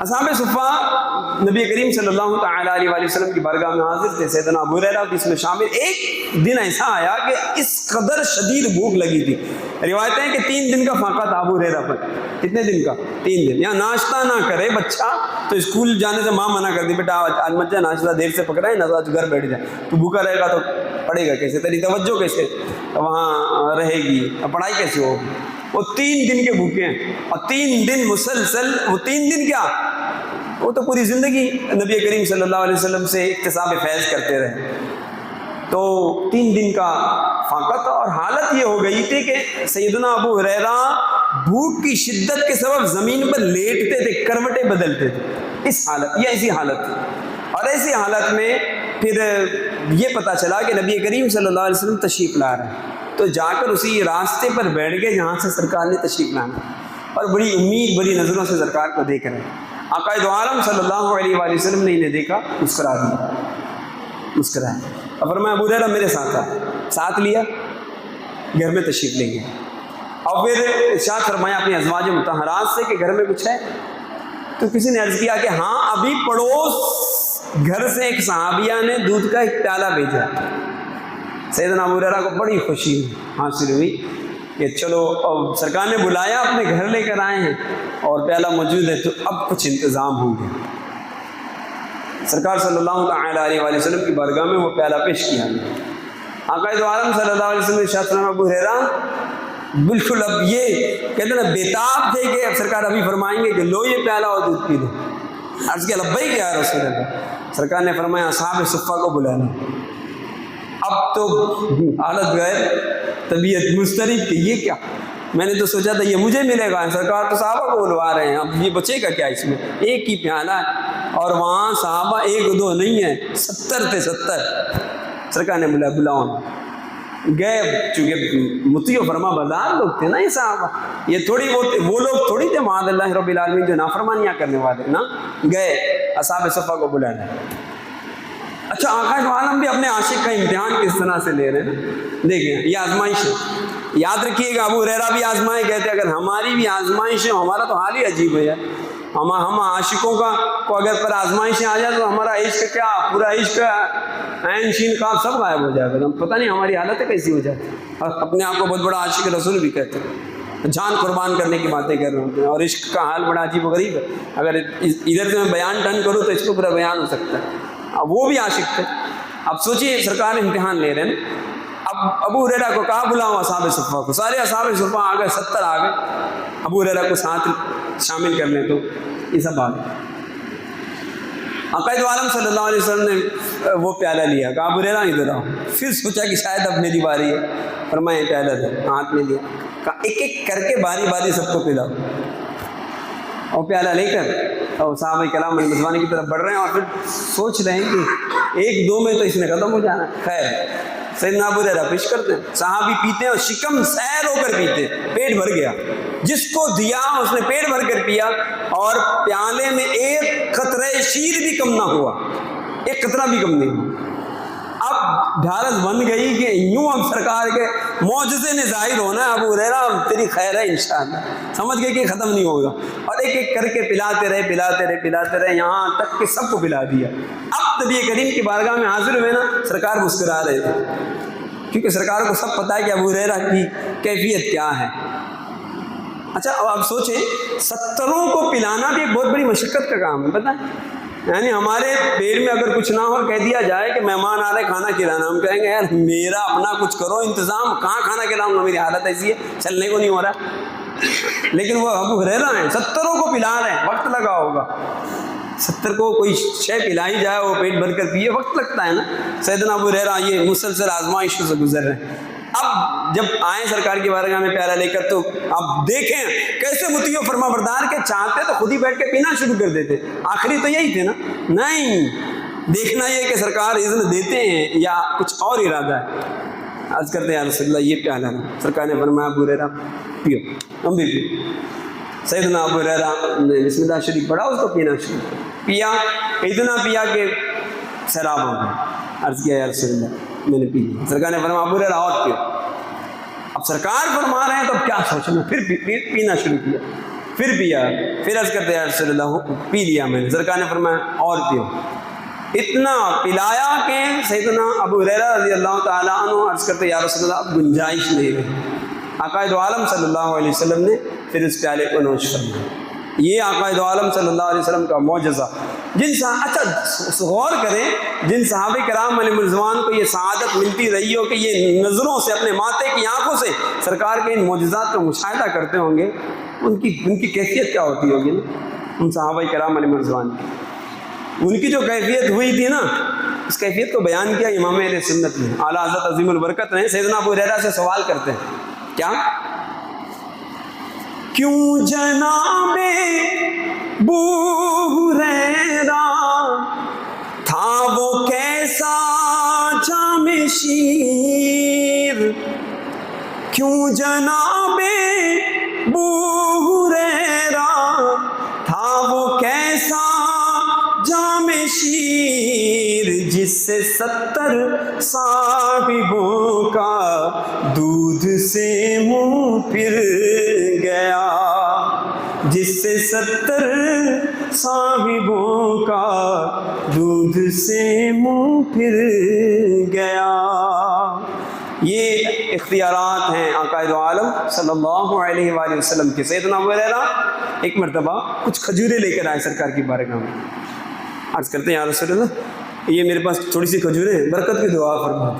اصحاب صفہ نبی کریم صلی اللہ تعالیٰ علیہ وآلہ وسلم کی بارگاہ میں حاضر تھے. سیدنا ابو ہریرہ بھی اس میں شامل. ایک دن ایسا آیا کہ اس قدر شدید بھوک لگی تھی. روایتیں ہیں کہ 3 دن کا فاقہ تھا ابو ہریرہ پر. کتنے دن کا؟ 3 دن. یہاں ناشتہ نہ کرے بچہ تو اسکول جانے سے ماں منع کر دی, بیٹا آج مت جا, ناشتہ دیر سے پکڑا ہے نا, آج گھر بیٹھ جائے. تو بھوکا رہے گا تو پڑھے گا کیسے, تیری توجہ کیسے وہاں رہے گی, پڑھائی کیسے ہوگی. وہ 3 دن کے بھوکے ہیں, اور 3 دن مسلسل. وہ 3 دن کیا, وہ تو پوری زندگی نبی کریم صلی اللہ علیہ وسلم سے اکتساب فیض کرتے رہے. تو 3 دن کا فاقہ تھا, اور حالت یہ ہو گئی تھی کہ سیدنا ابو ہریرہ بھوک کی شدت کے سبب زمین پر لیٹتے تھے, کروٹیں بدلتے تھے. اس حالت, یہ ایسی حالت تھی. اور ایسی حالت میں پھر یہ پتہ چلا کہ نبی کریم صلی اللہ علیہ وسلم تشریف لا رہے ہیں. تو جا کر اسی راستے پر بیٹھ گئے جہاں سے سرکار نے تشریف لانا, اور بڑی امید, بڑی نظروں سے سرکار کو دیکھ رہے ہیں. آقا دو عالم صلی اللہ علیہ وآلہ وسلم نے انہیں دیکھا, مسکرا دیا, مسکرائے, اور فرمایا ابو ہریرہ میرے ساتھ آ. ساتھ لیا, گھر میں تشریف لے گئے. اور پھر ارشاد فرمایا اپنی ازواج مطہرات سے کہ گھر میں کچھ ہے. تو کسی نے عرض کیا کہ ہاں, ابھی پڑوس گھر سے ایک صحابیہ نے دودھ کا ایک پیالہ بھیجا. سیدنا ابو ہریرہ کو بڑی خوشی حاصل ہوئی کہ چلو اب سرکار نے بلایا, اپنے گھر لے کر آئے ہیں اور پیالہ موجود ہے, تو اب کچھ انتظام ہوں گے. سرکار صلی اللہ تعالیٰ علیہ وآلہ وسلم کی بارگاہ میں وہ پیالہ پیش کیا گیا. آقا دو عالم صلی اللہ علیہ وسلم نے ارشاد فرمایا ابو ہریرہ بالکل اب یہ کہتے ہیں نا بےتاب تھے کہ اب سرکار ابھی فرمائیں گے کہ لو یہ پیالہ اور دودھ پی دو. عرض کیا لبیک یا رسول اللہ. سرکار نے فرمایا اصحاب صفہ کو بلانا. اب تو حالت غیر, طبیعت مضطرب کہ یہ کیا, میں نے تو سوچا تھا یہ مجھے ملے گا, سرکار تو صحابہ کو بلوا رہے ہیں, اب یہ بچے گا کیا اس میں, ایک ہی پیالہ ہے, اور وہاں صحابہ 1-2 نہیں ہیں, 70 تھے, 70. سرکار نے بلایا, بلاؤ. گئے, چونکہ مطیع و فرما بردار لوگ تھے نا یہ صحابہ, یہ تھوڑی وہ لوگ تھوڑی تھے معاذ اللہ رب العالمین جو نافرمانیاں کرنے والے نا. گئے, اصحاب صفہ کو بلایا. اچھا, آقا دو عالم بھی اپنے عاشق کا امتحان کس طرح سے لے رہے ہیں. دیکھیں یہ آزمائش ہے, یاد رکھیے گا. ابو ہریرہ بھی آزمائے گئے تھے, اگر ہماری بھی آزمائش ہے, ہمارا تو حال ہی عجیب ہے. ہم عاشقوں کا کو اگر پر آزمائشیں آ جائے تو ہمارا عشق کیا, پورا عشق عین شین قاف سب غائب ہو جائے گا. پتہ نہیں ہماری حالت کیسی ہو جائے. اپنے آپ کو بہت بڑا عاشق رسول بھی کہتے ہیں, جان قربان کرنے کی باتیں کر رہے ہوتے ہیں, اور عشق کا حال بڑا عجیب و غریب ہے. اگر ادھر سے میں بیان ٹن کروں تو اس کو پورا بیان ہو سکتا ہے. اب وہ بھی عاشق تھے. اب سوچیے سرکار امتحان لے رہے ہیں. اب ابو ہریرہ کو کہا بلاؤ اصحاب صفہ کو. سارے اصحاب صفہ آ گئے, 70 آ گئے. ابو ہریرہ کو ساتھ شامل کر لیں تو یہ سب آ گئے. آقا دو عالم صلی اللہ علیہ وسلم نے وہ پیالہ لیا, کہا ابو ہریرہ ادھر آؤ. پھر سوچا کہ شاید اب میری باری ہے, فرمایا پیالہ دے, ہاتھ میں لیا, کہا ایک ایک کر کے باری باری سب کو پلاؤ. اور پیالہ لے کر اور صحابہ کلام مزبانی کی طرف بڑھ رہے ہیں, اور پھر سوچ رہے ہیں کہ 1-2 میں تو اس نے ختم ہو جانا. خیر, سیدنا ابو ہریرہ پیش کرتے ہیں, صحابی پیتے ہیں اور شکم سیر ہو کر پیتے, پیٹ بھر گیا. جس کو دیا اس نے پیٹ بھر کر پیا, اور پیالے میں 1 قطرہ شیر بھی کم نہ ہوا, 1 قطرہ بھی کم نہیں ہوا. اب ڈھارس بن گئی کہ یوں اب سرکار کے معجزے نے ظاہر ہونا ہے. ابو ہریرہ تیری خیر ہے انشاءاللہ. سمجھ گئے کہ ختم نہیں ہوگا, اور ایک ایک کر کے پلاتے رہے یہاں تک کہ سب کو پلا دیا. اب نبی کریم کی بارگاہ میں حاضر ہوئے نا, سرکار مسکرا رہے تھے, کیونکہ سرکار کو سب پتہ ہے کہ ابو ہریرہ کی کیفیت کیا ہے. اچھا, اب آپ سوچیں 70 کو پلانا بھی ایک بہت بڑی مشقت کا کام ہے, پتہ ہے. یعنی ہمارے پیٹ میں اگر کچھ نہ ہو, کہہ دیا جائے کہ مہمان آ رہے کھانا کھلانا, ہم کہیں گے یار میرا اپنا کچھ کرو انتظام, کہاں کھانا کھلاؤں گا, میری حالت ایسی ہے چلنے کو نہیں ہو رہا. لیکن وہ ابو ہریرہ ہیں, 70 کو پلا رہے ہیں. وقت لگا ہوگا, 70 کو کوئی شے پلائی جائے وہ پیٹ بھر کر پیے, وقت لگتا ہے نا. سیدنا ابو ہریرہ یہ مسلسل آزمائشوں سے گزر رہے ہیں. اب جب آئیں سرکار کی بارگاہ میں پیالہ لے کر, تو اب دیکھیں کیسے مطیع و فرما بردار کے چاہتے تو خود ہی بیٹھ کے پینا شروع کر دیتے. آخری تو یہی تھے نا. نہیں, دیکھنا یہ کہ سرکار اذن دیتے ہیں یا کچھ اور ارادہ ہے. عرض کرتے ہیں یا رسول اللہ یہ پیالہ نا. سرکار نے فرمایا ابو ہریرہ پیو, ہم بھی پیو. سیدنا ابو ہریرہ نے بسم اللہ شریف پڑھا, اس کو پینا شروع پیا. اتنا پیا کہ سیراب ہو گیا. عرض کیا یا رسول اللہ میں نے پی لیا. سرکار نے فرمایا ابو ہریرہ اور پیو. اب سرکار فرما رہے ہیں تو اب کیا سوچنا, پھر پینا شروع کیا. پھر پیا، پھر عرض کرتے یا رسول اللہ پی لیا میں نے، سرکار نے فرمایا اور پیو، اتنا پلایا کہ سیدنا ابو ہریرہ رضی اللہ تعالیٰ عنہ عرض کرتے یا رسول اللہ اب گنجائش نہیں رہی، آقا دو عالم صلی اللہ علیہ وسلم نے پھر اس پیالے کو نوش فرمایا۔ یہ آقا دو عالم صلی اللہ علیہ وسلم کا معجزہ، اچھا غور کریں، جن صحابہ کرام علیہ الرضوان کو یہ سعادت ملتی رہی ہو کہ یہ نظروں سے، اپنے ماتے کی آنکھوں سے سرکار کے ان معجزات کا مشاہدہ کرتے ہوں گے، ان کی کیفیت کیا ہوتی ہوگی نا، ان صحابہ کرام علیہ الرضوان کی ان کی جو کیفیت ہوئی تھی نا، اس کیفیت کو بیان کیا امام اہل سنت نے، اعلیٰ حضرت عظیم البرکت نے سیدنا ابو ہریرہ سے سوال کرتے ہیں، کیا کیوں جناب ابو ہریرہ تھا وہ کیسا جام شیر، کیوں جناب ابو ہریرہ تھا وہ کیسا جام شیر، جس سے 70 صاحبوں کا دودھ سے منہ پھر گیا، جس سے 70 صاحبوں کا دودھ سے منہ پھر گیا۔ یہ اختیارات ہیں آقا دو عالم صلی اللہ علیہ وآلہ وسلم کے۔ سیدنا ابو ہریرہ ایک مرتبہ کچھ کھجوریں لے کر آئے سرکار کی بارگاہ میں، عرض کرتے ہیں یا رسول اللہ یہ میرے پاس تھوڑی سی کھجوریں ہیں، برکت کی دعا فرما۔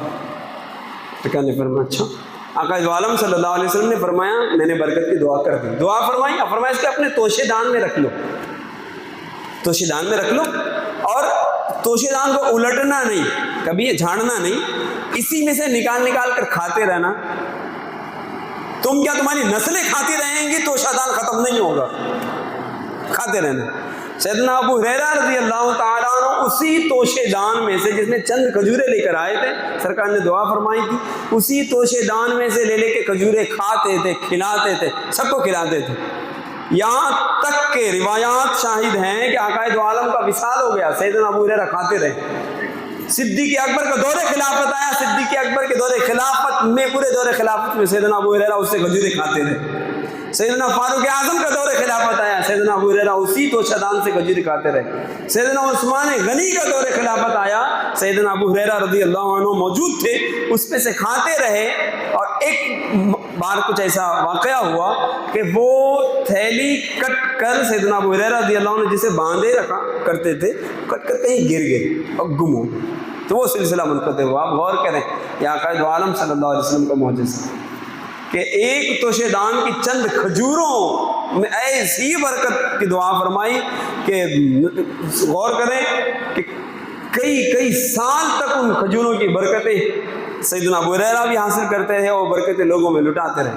سرکار نے فرمایا اچھا۔ آقا دو عالم صلی اللہ علیہ وسلم نے فرمایا میں نے برکت کی دعا کر دی، دعا فرمائی، فرمایا اس کے اپنے توشے دان میں رکھ لو، توشے دان میں رکھ لو، اور توشے دان کو الٹنا نہیں، کبھی جھاڑنا نہیں، اسی میں سے نکال کر کھاتے رہنا، تم کیا تمہاری نسلیں کھاتی رہیں گی، توشہ دان ختم نہیں ہوگا، کھاتے رہنا۔ سیدنا ابو ہریرہ رضی اللہ تعالیٰ عنہ اسی توشے دان میں سے، جس میں چند کھجوریں لے کر آئے تھے، سرکار نے دعا فرمائی تھی، اسی توشے دان میں سے لے کے کھجوریں کھاتے تھے، کھلاتے تھے، سب کو کھلاتے تھے، یہاں تک کہ روایات شاہد ہیں کہ آقا دو عالم کا وصال ہو گیا، سیدنا ابو ہریرہ کھاتے رہے۔ صدیق اکبر کا دور خلافت آیا، صدیق اکبر کے دور خلافت میں، پورے دور خلافت میں سیدنا ابو ہریرہ اس سے کھجوریں کھاتے رہے۔ سیدنا فاروق اعظم کا دور خلافت آیا، سیدنا ابو ہریرہ اسی توشہ دان سے کھجوریں کھاتے رہے۔ سیدنا عثمان غنی کا دور خلافت آیا، سیدنا ابو ہریرہ رضی اللہ عنہ موجود تھے، اس میں سے کھاتے رہے۔ اور ایک بار کچھ ایسا واقعہ ہوا کہ وہ تھیلی کٹ کر سیدنا ابو ہریرہ رضی اللہ عنہ جسے باندھے رکھا کرتے تھے، کٹ کر کہیں گر گئے اور گم ہو، تو وہ سلسلہ منقطع ہوا۔ آپ غور کریں یہ آقا دو عالم صلی اللہ علیہ وسلم کا معجزہ کہ ایک توشے دان کی چند کھجوروں میں ایسی برکت کی دعا فرمائی کہ غور کریں کہ کئی سال تک ان کھجوروں کی برکتیں سیدنا ابو ہریرہ بھی حاصل کرتے ہیں اور برکتیں لوگوں میں لٹاتے رہے۔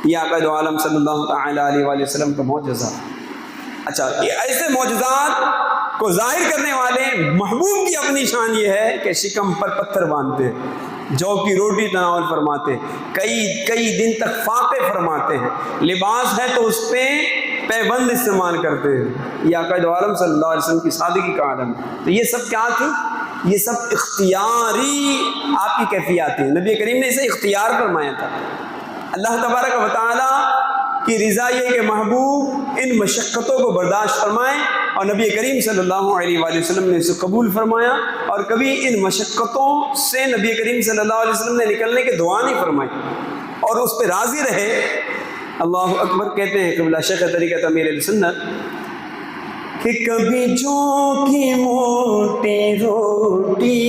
یہ آقا دو عالم صلی اللہ تعالیٰ علیہ وآلہ وسلم کا معجزہ۔ اچھا، یہ ایسے معجزات کو ظاہر کرنے والے محبوب کی اپنی شان یہ ہے کہ شکم پر پتھر باندھتے، جو کی روٹی تناول فرماتے، کئی دن تک فاقے فرماتے ہیں، لباس ہے تو اس پہ پیبند استعمال کرتے ہیں۔ یہ آقا دو عالم صلی اللہ علیہ وسلم کی سادگی کا عالم۔ تو یہ سب کیا تھی؟ یہ سب اختیاری آپ کی کیفیات ہیں، نبی کریم نے اسے اختیار فرمایا تھا۔ اللہ تبارک و تعالیٰ کی رضا یہ کہ محبوب ان مشقتوں کو برداشت فرمائیں، اور نبی کریم صلی اللہ علیہ وآلہ وسلم نے اسے قبول فرمایا، اور کبھی ان مشقتوں سے نبی کریم صلی اللہ علیہ وسلم نے نکلنے کی دعا نہیں فرمائی اور اس پہ راضی رہے۔ اللہ اکبر۔ کہتے ہیں قبلہ شیخ طریقہ امیر اہل سنت کہ کبھی جو کی موٹی روٹی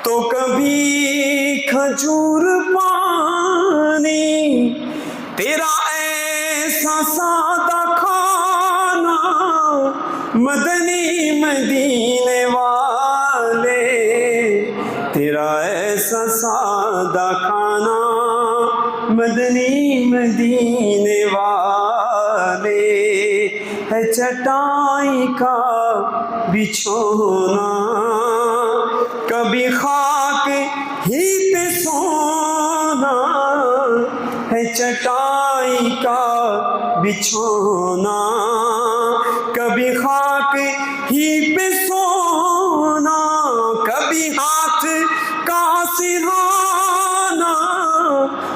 تو کبھی کھجور پانی، تیرا ایسا سادہ کھانا مدنی مدینے والے، تیرا ایسا سادہ کھانا مدنی مدینے والے، ہے چٹائی کا بچھونا کبھی خاک ہی پہ سونا، ہے چٹائی کا بچھونا کبھی خاک ہی پہ سونا، کبھی ہاتھ کا سہانا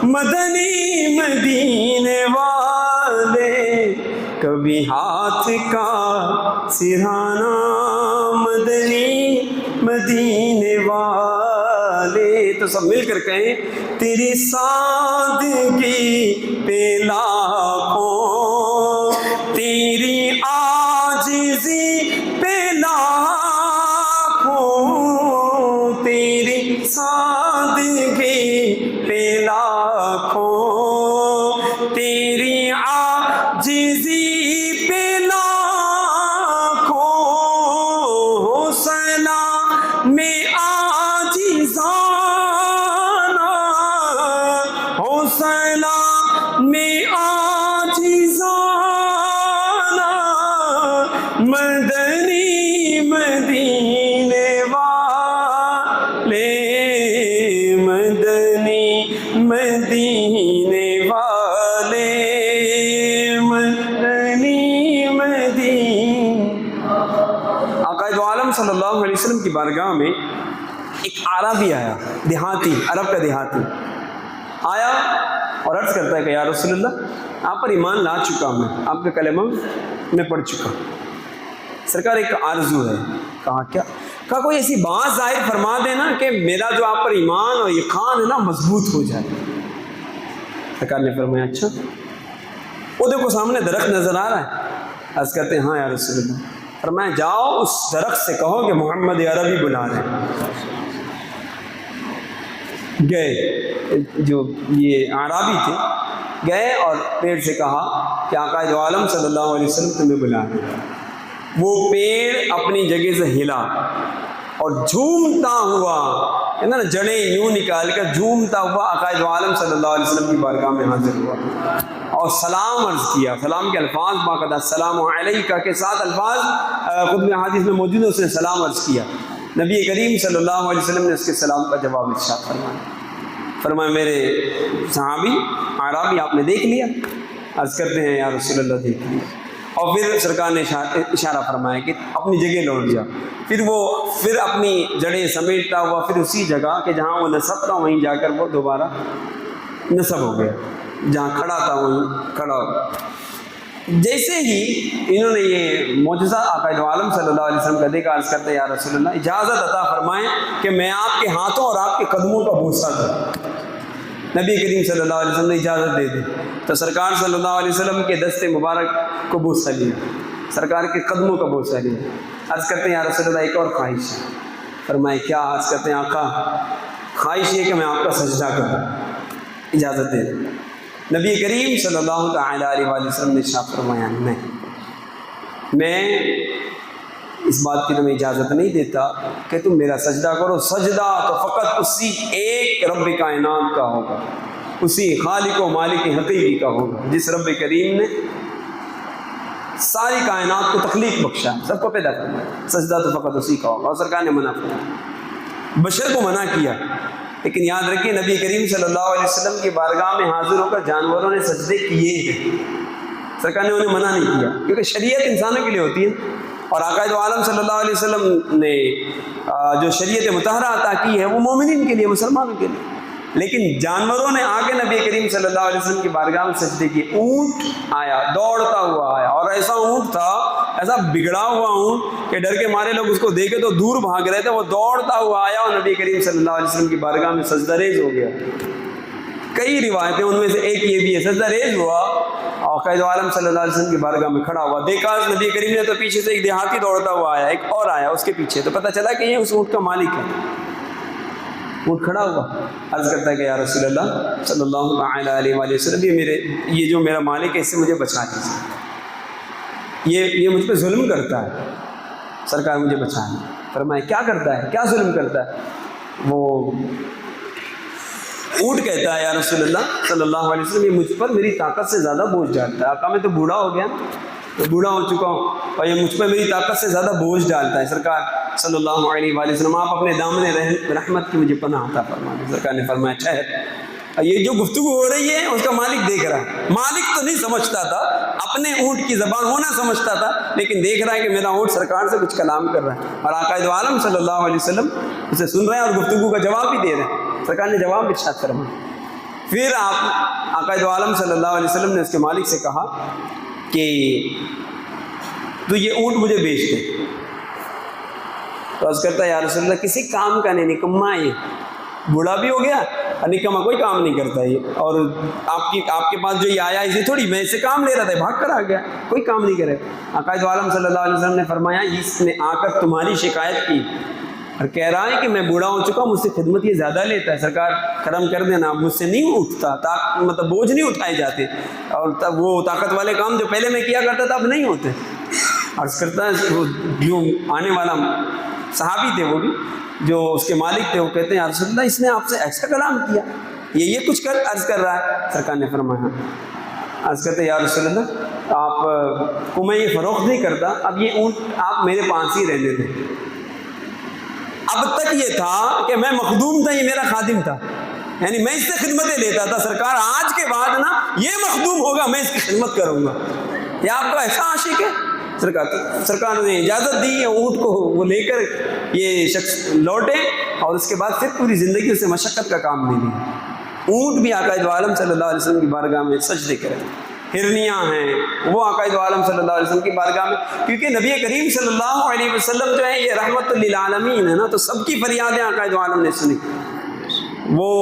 مدنی مدینے والے، کبھی ہاتھ کا سرہانا مدنی مدینے والے، تو سب مل کر کہیں تیری سادگی پہ لاکھوں، تیری عاجزی پہ لاکھوں، تیری سادگی پہ لاکھوں، تیری عاجزی پہ لاکھوں، سلام میں عاجزانہ، ہو سلام میں عاجزانہ، مدنی مدینے والے، مدنی مدینے والے، مدنی مدینے۔ آقا دو عالم صلی اللہ علیہ وسلم کی بارگاہ میں ایک عربی آیا، دیہاتی، عرب کا دیہاتی آیا اور عرض کرتا ہے کہ یا رسول اللہ، آپ پر ایمان لا چکا ہوں، آپ کا کلمہ میں پڑھ چکا ہوں، سرکار ایک آرزو ہے۔ کہا کیا؟ کہا کوئی ایسی بات ظاہر فرما دینا کہ میرا جو آپ پر ایمان اور یقین ہے نا مضبوط ہو جائے۔ سرکار نے فرمایا اچھا، وہ دیکھو سامنے درخت نظر آ رہا ہے؟ عرض کرتے ہیں ہاں یا رسول اللہ۔ فرمایا جاؤ اس درخت سے کہو کہ محمد عربی بلا رہے ہیں۔ گئے، جو یہ اعرابی تھے، گئے اور پیڑ سے کہا کہ آقا دو عالم صلی اللہ علیہ وسلم تمہیں بلا رہے ہیں۔ وہ پیڑ اپنی جگہ سے ہلا اور جھومتا ہوا، ہے نا، جڑیں یوں نکال کر جھومتا ہوا آقا دو عالم صلی اللہ علیہ وسلم کی بارگاہ میں حاضر ہوا اور سلام عرض کیا۔ سلام کے الفاظ باقاعدہ السلام علیکہ کے ساتھ الفاظ خود میں حدیث میں موجود ہے، اس نے سلام عرض کیا۔ نبی کریم صلی اللہ علیہ وسلم نے اس کے سلام کا جواب ارشاد فرمایا۔ فرمایا میرے صحابی اعرابی آپ نے دیکھ لیا؟ عرض کرتے ہیں یا رسول اللہ دیکھ لیا۔ اور پھر سرکار نے اشارہ فرمایا کہ اپنی جگہ لوٹ جا۔ پھر وہ اپنی جڑیں سمیٹتا ہوا پھر اسی جگہ کہ جہاں وہ نصب تھا وہیں جا کر وہ دوبارہ نصب ہو گیا، جہاں کھڑا تھا وہیں کھڑا ہو گیا۔ جیسے ہی انہوں نے یہ معجزہ آقا دو عالم صلی اللہ علیہ وسلم کا دیکھا، عرض کرتے ہیں یا رسول اللہ اجازت عطا فرمائیں کہ میں آپ کے ہاتھوں اور آپ کے قدموں کا بوسہ کروں۔ نبی کریم صلی اللہ علیہ وسلم نے اجازت دے دی تو سرکار صلی اللہ علیہ وسلم کے دست مبارک کو بوسہ لیا، سرکار کے قدموں کا بوسہ لیا۔ عرض کرتے ہیں یا رسول اللہ ایک اور خواہش ہے۔ فرمائے کیا؟ عرض کرتے ہیں آقا خواہش یہ کہ میں آپ کا سجدہ کروں، اجازت دے دیں۔ نبی کریم صلی اللہ تعالیٰ علیہ وسلم نے ارشاد فرمایا نہیں، میں اس بات کی تمہیں اجازت نہیں دیتا کہ تم میرا سجدہ کرو۔ سجدہ تو فقط اسی ایک رب کائنات کا ہوگا، اسی خالق و مالک حقیقی کا ہوگا، جس رب کریم نے ساری کائنات کو تخلیق بخشا، سب کو پیدا کرنا، سجدہ تو فقط اسی کا ہوگا۔ اور سرکار نے منع کیا، بشر کو منع کیا، لیکن یاد رکھیے نبی کریم صلی اللہ علیہ وسلم کی بارگاہ میں حاضر ہو کر جانوروں نے سجدے کیے ہیں، سرکار نے انہیں منع نہیں کیا، کیونکہ شریعت انسانوں کے لیے ہوتی ہے۔ اور آقا دو عالم صلی اللہ علیہ وسلم نے جو شریعت مطہرہ عطا کی ہے وہ مومنین کے لیے، مسلمانوں کے لیے، لیکن جانوروں نے آ کے نبی کریم صلی اللہ علیہ وسلم کی بارگاہ میں سجدے کیے۔ اونٹ آیا، دوڑتا ہوا آیا، اور ایسا اونٹ تھا، ایسا بگڑا ہوا اونٹ کہ ڈر کے مارے لوگ اس کو دیکھے تو دور بھاگ رہے تھے، وہ دوڑتا ہوا آیا اور نبی کریم صلی اللہ علیہ وسلم کی بارگاہ میں سجدہ ریز ہو گیا۔ کئی روایتیں، ان میں سے ایک یہ بھی ہے، سجدہ ریز ہوا اور قائد عالم صلی اللہ علیہ وسلم کی بارگاہ میں کھڑا ہوا، دیکھا نبی کریم نے تو پیچھے سے ایک دیہاتی دوڑتا ہوا آیا، ایک اور آیا اس کے پیچھے، تو پتہ چلا کہ یہ اس اونٹ کا مالک ہے۔ اونٹ کھڑا ہوا، عرض کرتا ہے کہ یا رسول اللہ صلی اللہ علیہ وآلہ وسلم یہ جو میرا مالک ہے اس سے مجھے بچا دیجیے، یہ مجھ پہ ظلم کرتا ہے، سرکار مجھے بچانا۔ فرمایا کیا کرتا ہے، کیا ظلم کرتا ہے؟ وہ اونٹ کہتا ہے یا رسول اللہ صلی اللہ علیہ وسلم یہ مجھ پر میری طاقت سے زیادہ بوجھ ڈالتا ہے۔ آقا میں تو بوڑھا ہو گیا، تو بوڑھا ہو چکا ہوں اور یہ مجھ پر میری طاقت سے زیادہ بوجھ ڈالتا ہے۔ سرکار صلی اللہ علیہ وآلہ وسلم آپ اپنے دامن رحمت کی مجھے پناہ عطا فرمائیں۔ سرکار نے فرمایا ٹھہر، یہ جو گفتگو ہو رہی ہے اس کا مالک دیکھ رہا ہے۔ مالک تو نہیں سمجھتا تھا، اپنے اونٹ کی زبان ہونا سمجھتا تھا، لیکن دیکھ رہا ہے کہ میرا اونٹ سرکار سے کچھ کلام کر رہا ہے، اور آقا دو عالم صلی اللہ علیہ وسلم اسے سن رہے ہیں اور گفتگو کا جواب بھی دے رہے ہیں۔ سرکار نے جواب ارشاد فرمایا۔ پھر آقا دو عالم صلی اللہ علیہ وسلم نے اس کے مالک سے کہا کہ تو یہ اونٹ مجھے بیچ دے. تو عرض کرتا ہے یا رسول اللہ کسی کام کا نہیں، نکما ہے، یہ بوڑھا بھی ہو گیا اور نکما، کوئی کام نہیں کرتا یہ، اور آپ کے پاس جو یہ آیا اسے تھوڑی، میں اس سے کام لے رہا تھا، بھاگ کر آ گیا، کوئی کام نہیں کرے. عقائد عالم صلی اللہ علیہ وسلم نے فرمایا اس نے آ کر تمہاری شکایت کی اور کہہ رہا ہے کہ میں بوڑھا ہو چکا ہوں، مجھ سے خدمت یہ زیادہ لیتا ہے، سرکار کرم کر دینا، مجھ سے نہیں اٹھتا، مطلب بوجھ نہیں اٹھائے جاتے، اور تب وہ طاقت والے کام جو پہلے میں کیا کرتا تھا اب نہیں ہوتے. عرض کرتا ہے وہ جو آنے والا صحابی تھے، وہ بھی جو اس کے مالک تھے، وہ کہتے ہیں یا رسول اللہ اس نے آپ سے ایسا کلام کیا، یہ کچھ کر عرض کر رہا ہے. سرکار نے فرمایا، عرض کرتے ہیں یا رسول اللہ آپ کو میں یہ فروخت نہیں کرتا، اب یہ اونٹ آپ میرے پاس ہی رہنے دیں. اب تک یہ تھا کہ میں مخدوم تھا، یہ میرا خادم تھا، یعنی میں اس سے خدمتیں لیتا تھا. سرکار آج کے بعد نا یہ مخدوم ہوگا، میں اس کی خدمت کروں گا. یہ آپ کا ایسا عاشق ہے. سرکار نے اجازت دی، اونٹ کو وہ لے کر یہ شخص لوٹے اور اس کے بعد پھر پوری زندگی اسے مشقت کا کام نہیں لیا. اونٹ بھی آقا دو عالم صلی اللہ علیہ وسلم کی بارگاہ میں سجدے کرے، ہرنیاں ہیں وہ آقا دو عالم صلی اللہ علیہ وسلم کی بارگاہ میں، کیونکہ نبی کریم صلی اللہ علیہ وسلم جو ہے یہ رحمت للعالمین ہے نا، تو سب کی فریادیں آقا دو عالم نے سنی. وہ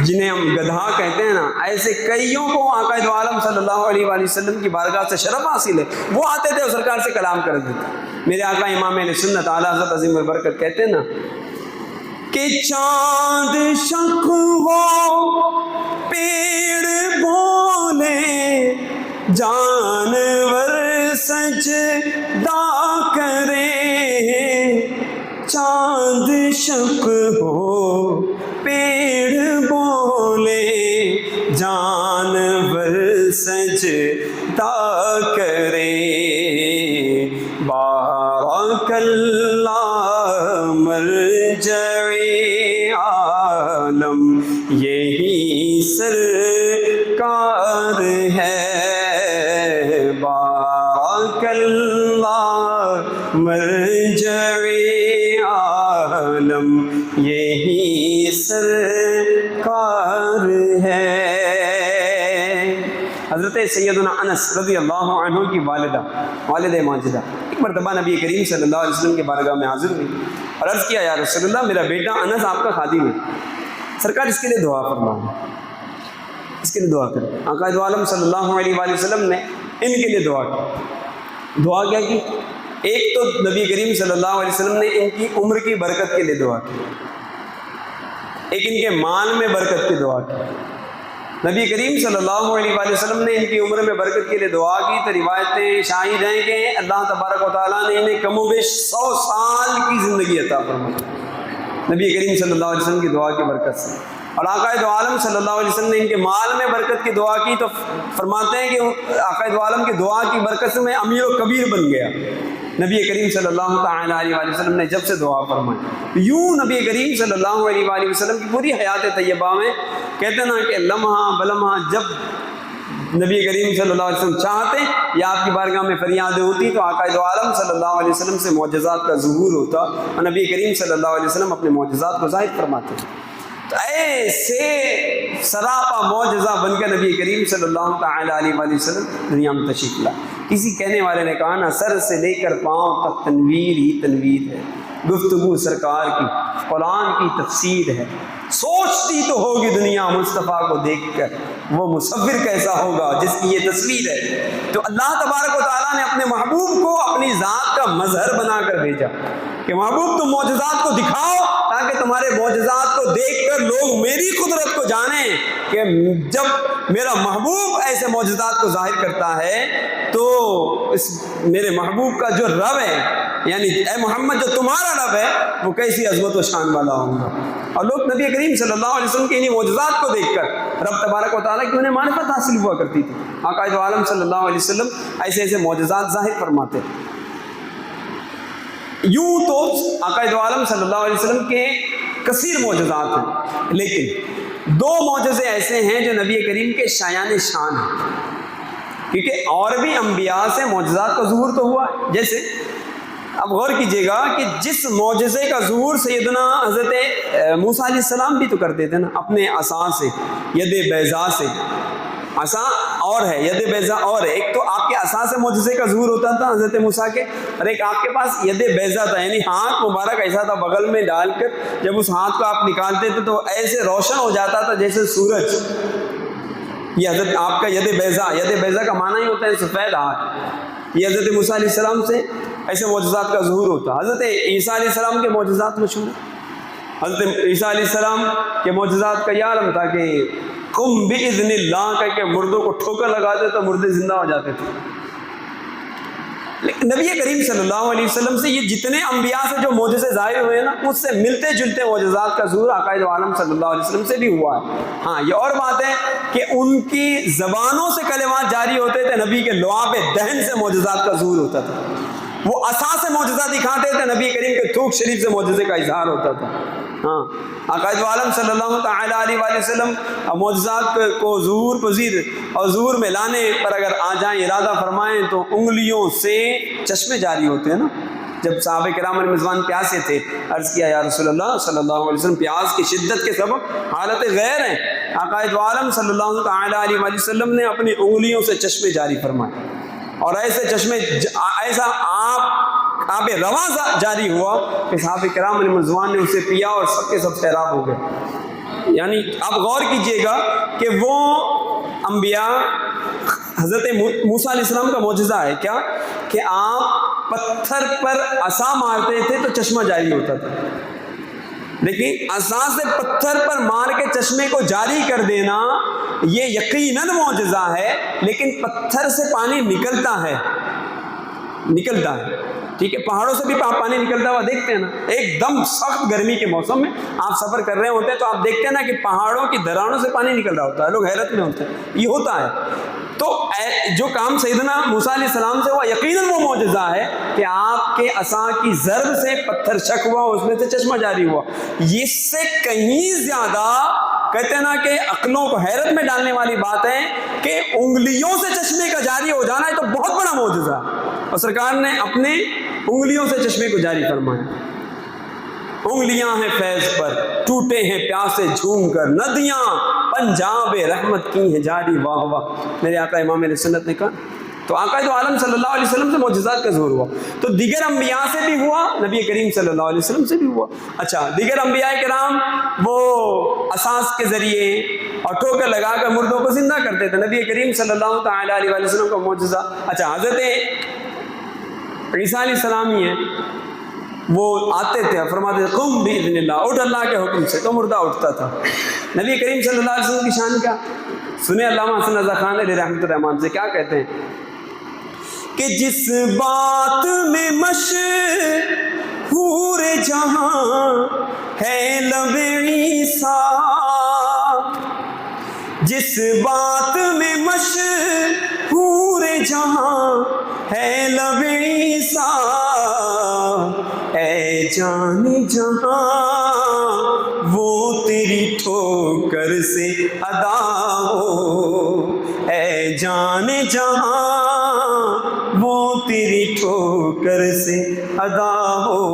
جنہیں ہم گدھا کہتے ہیں نا، ایسے کئیوں کو آقا دو عالم صلی اللہ علیہ وآلہ وسلم کی بارگاہ سے شرف حاصل ہے. وہ آتے تھے اور سرکار سے کلام کر دیتے. میرے آقا امام اہل سنت اعلیٰ حضرت عظیم البرکت کہتے ہیں نا کہ چاند شق ہو پیڑ بولے جانور سجدہ کرے، چاند شق ہو پیڑ بولے جانور سجدہ کرے، بارک اللہ مرجع عالم یہی سرکار ہے، بارک اللہ مرجع عالم یہی سرکار ہے. حضرت سیدنا انس رضی اللہ عنہ کی والد ماجدہ ایک مرتبہ نبی کریم صلی اللہ علیہ وسلم کے بارگاہ میں حاضر ہوئی اور عرض کیا یا رسول اللہ میرا بیٹا انس آپ کا خادم ہے، سرکار اس کے لیے دعا فرمائیں، اس کے لیے دعا کریں. آقا دو عالم صلی اللہ علیہ وآلہ وسلم نے ان کے لیے دعا کی. دعا کیا کی؟ ایک تو نبی کریم صلی اللہ علیہ وسلم نے ان کی عمر کی برکت کے لیے دعا کی، ایک ان کے مال میں برکت کی دعا کی. نبی کریم صلی اللہ علیہ وآلہ وسلم نے ان کی عمر میں برکت کے لیے دعا کی تو روایتیں شاہد ہیں کہ اللہ تبارک و تعالیٰ نے انہیں کم و بیش 100 سال کی زندگی عطا فرمائی نبی کریم صلی اللہ علیہ وسلم کی دعا کی برکت سے. اور آقا دو عالم صلی اللہ علیہ وسلم نے ان کے مال میں برکت کی دعا کی تو فرماتے ہیں کہ آقا دو عالم کی دعا کی برکت سے میں امیر و کبیر بن گیا. نبی کریم صلی اللہ تعالیٰ علیہ وآلہ وسلم نے جب سے دعا فرمائی، یوں نبی کریم صلی اللہ علیہ وآلہ وسلم کی پوری حیات طیبہ میں کہتے ہیں نا کہ لمحہ بلمحہ جب نبی کریم صلی اللہ علیہ وسلم چاہتے یا آپ کی بارگاہ میں فریادیں ہوتی تو آقا دو عالم صلی اللہ علیہ وسلم سے معجزات کا ظہور ہوتا اور نبی کریم صلی اللہ علیہ وسلم اپنے معجزات کو ظاہر فرماتے. تو ایسے سراپا معجزہ بن کے نبی کریم صلی اللہ تعالیٰ علیہ وآلہ وسلم دنیا میں تشریف لائے. کسی کہنے والے نے کہا نا سر سے لے کر پاؤں تک تنویر ہی تنویر ہے، گفتگو سرکار کی قرآن کی تفسیر ہے، سوچتی تو ہوگی دنیا مصطفیٰ کو دیکھ کر وہ مصور کیسا ہوگا جس کی یہ تصویر ہے. تو اللہ تبارک و تعالیٰ نے اپنے محبوب کو اپنی ذات کا مظہر بنا کر بھیجا کہ محبوب تم معجزات کو دکھاؤ تاکہ تمہارے معجزات کو دیکھ کر لوگ میری قدرت کو جانیں کہ جب میرا محبوب ایسے معجزات کو ظاہر کرتا ہے تو اس میرے محبوب کا جو رب ہے یعنی اے محمد جو تمہارا رب ہے وہ کیسی عظمت و شان والا ہوگا. اور لوگ نبی کریم صلی اللہ علیہ وسلم کے انہی معجزات کو دیکھ کر رب تبارک و تعالیٰ کی انہیں معرفت حاصل ہوا کرتی تھی. آقا دو عالم صلی اللہ علیہ وسلم ایسے ایسے معجزات ظاہر فرماتے. یوں تو آقا دو عالم صلی اللہ علیہ وسلم کے کثیر معجزات ہیں، لیکن 2 معجزے ایسے ہیں جو نبی کریم کے شایان شان ہیں، کیونکہ اور بھی انبیاء سے معجزات کا ظہور تو ہوا ہے. جیسے اب غور کیجئے گا کہ جس معجزے کا ظہور سیدنا حضرت موسیٰ علیہ السلام بھی تو کرتے تھے نا، اپنے عصا سے ید بیضاء سے عصا اور ہے، ید بیضا اور ہے. ایک تو آپ کے عصا سے معجزے کا ظہور ہوتا تھا حضرت موسیٰ کے، اور ایک آپ کے پاس ید بیضا تھا، یعنی ہاتھ مبارک ایسا تھا بغل میں ڈال کر جب اس ہاتھ کو آپ نکالتے تھے تو ایسے روشن ہو جاتا تھا جیسے سورج. یہ حضرت آپ کا ید بیضا، ید بیضا کا معنی ہی ہوتا ہے سفید ہاتھ. یہ حضرت موسیٰ علیہ السلام سے ایسے معجزات کا ظہور ہوتا. حضرت عیسیٰ علیہ السلام کے معجزات مشہور ہیں. حضرت عیسیٰ علیہ السلام کے معجزات کا یہ عالم تھا کہ قم باذن اللہ کہہ کے مردوں کو ٹھوکر لگاتے تو مردے زندہ ہو جاتے تھے. لیکن نبی کریم صلی اللہ علیہ وسلم سے یہ جتنے انبیاء سے جو معجزے ظاہر ہوئے ہیں نا، اس سے ملتے جلتے معجزات کا ظہور عقائد عالم صلی اللہ علیہ وسلم سے بھی ہوا ہے. ہاں یہ اور بات ہے کہ ان کی زبانوں سے کلمات جاری ہوتے تھے، نبی کے لعاب دہن سے معجزات کا ظہور ہوتا تھا. وہ عصا سے معجزہ دکھاتے تھے، نبی کریم کے تھوک شریف سے معجزے کا اظہار ہوتا تھا. ہاں عقائد عالم صلی اللہ تعالیٰ علیہ وآلہ وسلم معجزات کو ظہور پذیر اور ظہور میں لانے پر اگر آ جائیں، ارادہ فرمائیں تو انگلیوں سے چشمے جاری ہوتے ہیں نا. جب صحابہ کرام رضوان پیاسے تھے، عرض کیا یا رسول اللہ صلی اللہ علیہ وسلم پیاس کی شدت کے سبب حالت غیر ہیں. عقائد عالم صلی اللہ تعالیٰ علیہ وآلہ وسلم نے اپنی انگلیوں سے چشمے جاری فرمائے، اور ایسے چشمے ایسا آب رواں جاری ہوا کہ صحابہ کرام رضوان نے اسے پیا اور سب کے سب سیراب ہو گئے. یعنی آپ غور کیجئے گا کہ وہ انبیاء، حضرت موسیٰ علیہ السلام کا معجزہ ہے کیا کہ آپ پتھر پر عصا مارتے تھے تو چشمہ جاری ہوتا تھا. لیکن عصا سے پتھر پر مار کے چشمے کو جاری کر دینا یہ یقیناً معجزہ ہے، لیکن پتھر سے پانی نکلتا ہے. ٹھیک ہے، پہاڑوں سے بھی پانی نکلتا ہوا دیکھتے ہیں نا. ایک دم سخت گرمی کے موسم میں آپ سفر کر رہے ہوتے ہیں تو آپ دیکھتے ہیں نا کہ پہاڑوں کی دھرانوں سے پانی نکل رہا ہوتا ہے، لوگ حیرت میں ہوتے ہیں. یہ ہوتا ہے. تو جو کام سیدنا موسیٰ علیہ السلام سے ہوا یقیناً وہ معجزہ ہے کہ آپ کے عصا کی ضرب سے پتھر شک ہوا، اس میں سے چشمہ جاری ہوا. اس سے کہیں زیادہ کہتے ہیں نا کہ عقلوں کو حیرت میں ڈالنے والی بات ہے کہ انگلیوں سے چشمے کا جاری ہو جانا ہے تو بہت بڑا معجزہ ہے. اور سرکار نے اپنے انگلیوں سے چشمے کو جاری فرمایا. انگلیاں ہیں فیض پر، ٹوٹے ہیں پیاسے جھوم کر، ندیاں پنجاب رحمت کی ہیں جاری. واہ واہ، میرے آقا امام علیہ سنت نے کہا. تو آقا عالم صلی اللہ علیہ وسلم سے معجزات کا ظہور ہوا. تو دیگر انبیاء سے بھی ہوا، نبی کریم صلی اللہ علیہ وسلم سے بھی ہوا. اچھا، دیگر انبیاء کرام وہ اساس کے ذریعے اور ٹھوکر لگا کر مردوں کو زندہ کرتے تھے. نبی کریم صلی اللہ تعالیٰ علیہ وسلم کا معجزہ. اچھا، حضرت عیسیٰ علیہ السلام ہی ہیں، وہ آتے تھے فرماتے تھے قم باذن اللہ، اٹھ اللہ کے حکم سے، تو مردہ اٹھتا تھا. نبی کریم صلی اللہ علیہ وسلم کی شان کیا سنیں علامہ حسن رضا خان علیہ رحمۃ الرحمان سے، کیا کہتے ہیں کہ جس بات میں مشہور جہاں ہے لب عیسیٰ، جس بات میں مشہور جہاں ہے لب عیسیٰ، اے جان جہاں وہ تیری ٹھوکر سے ادا ہو، اے جان جہاں وہ تیری ٹھوکر سے ادا ہو.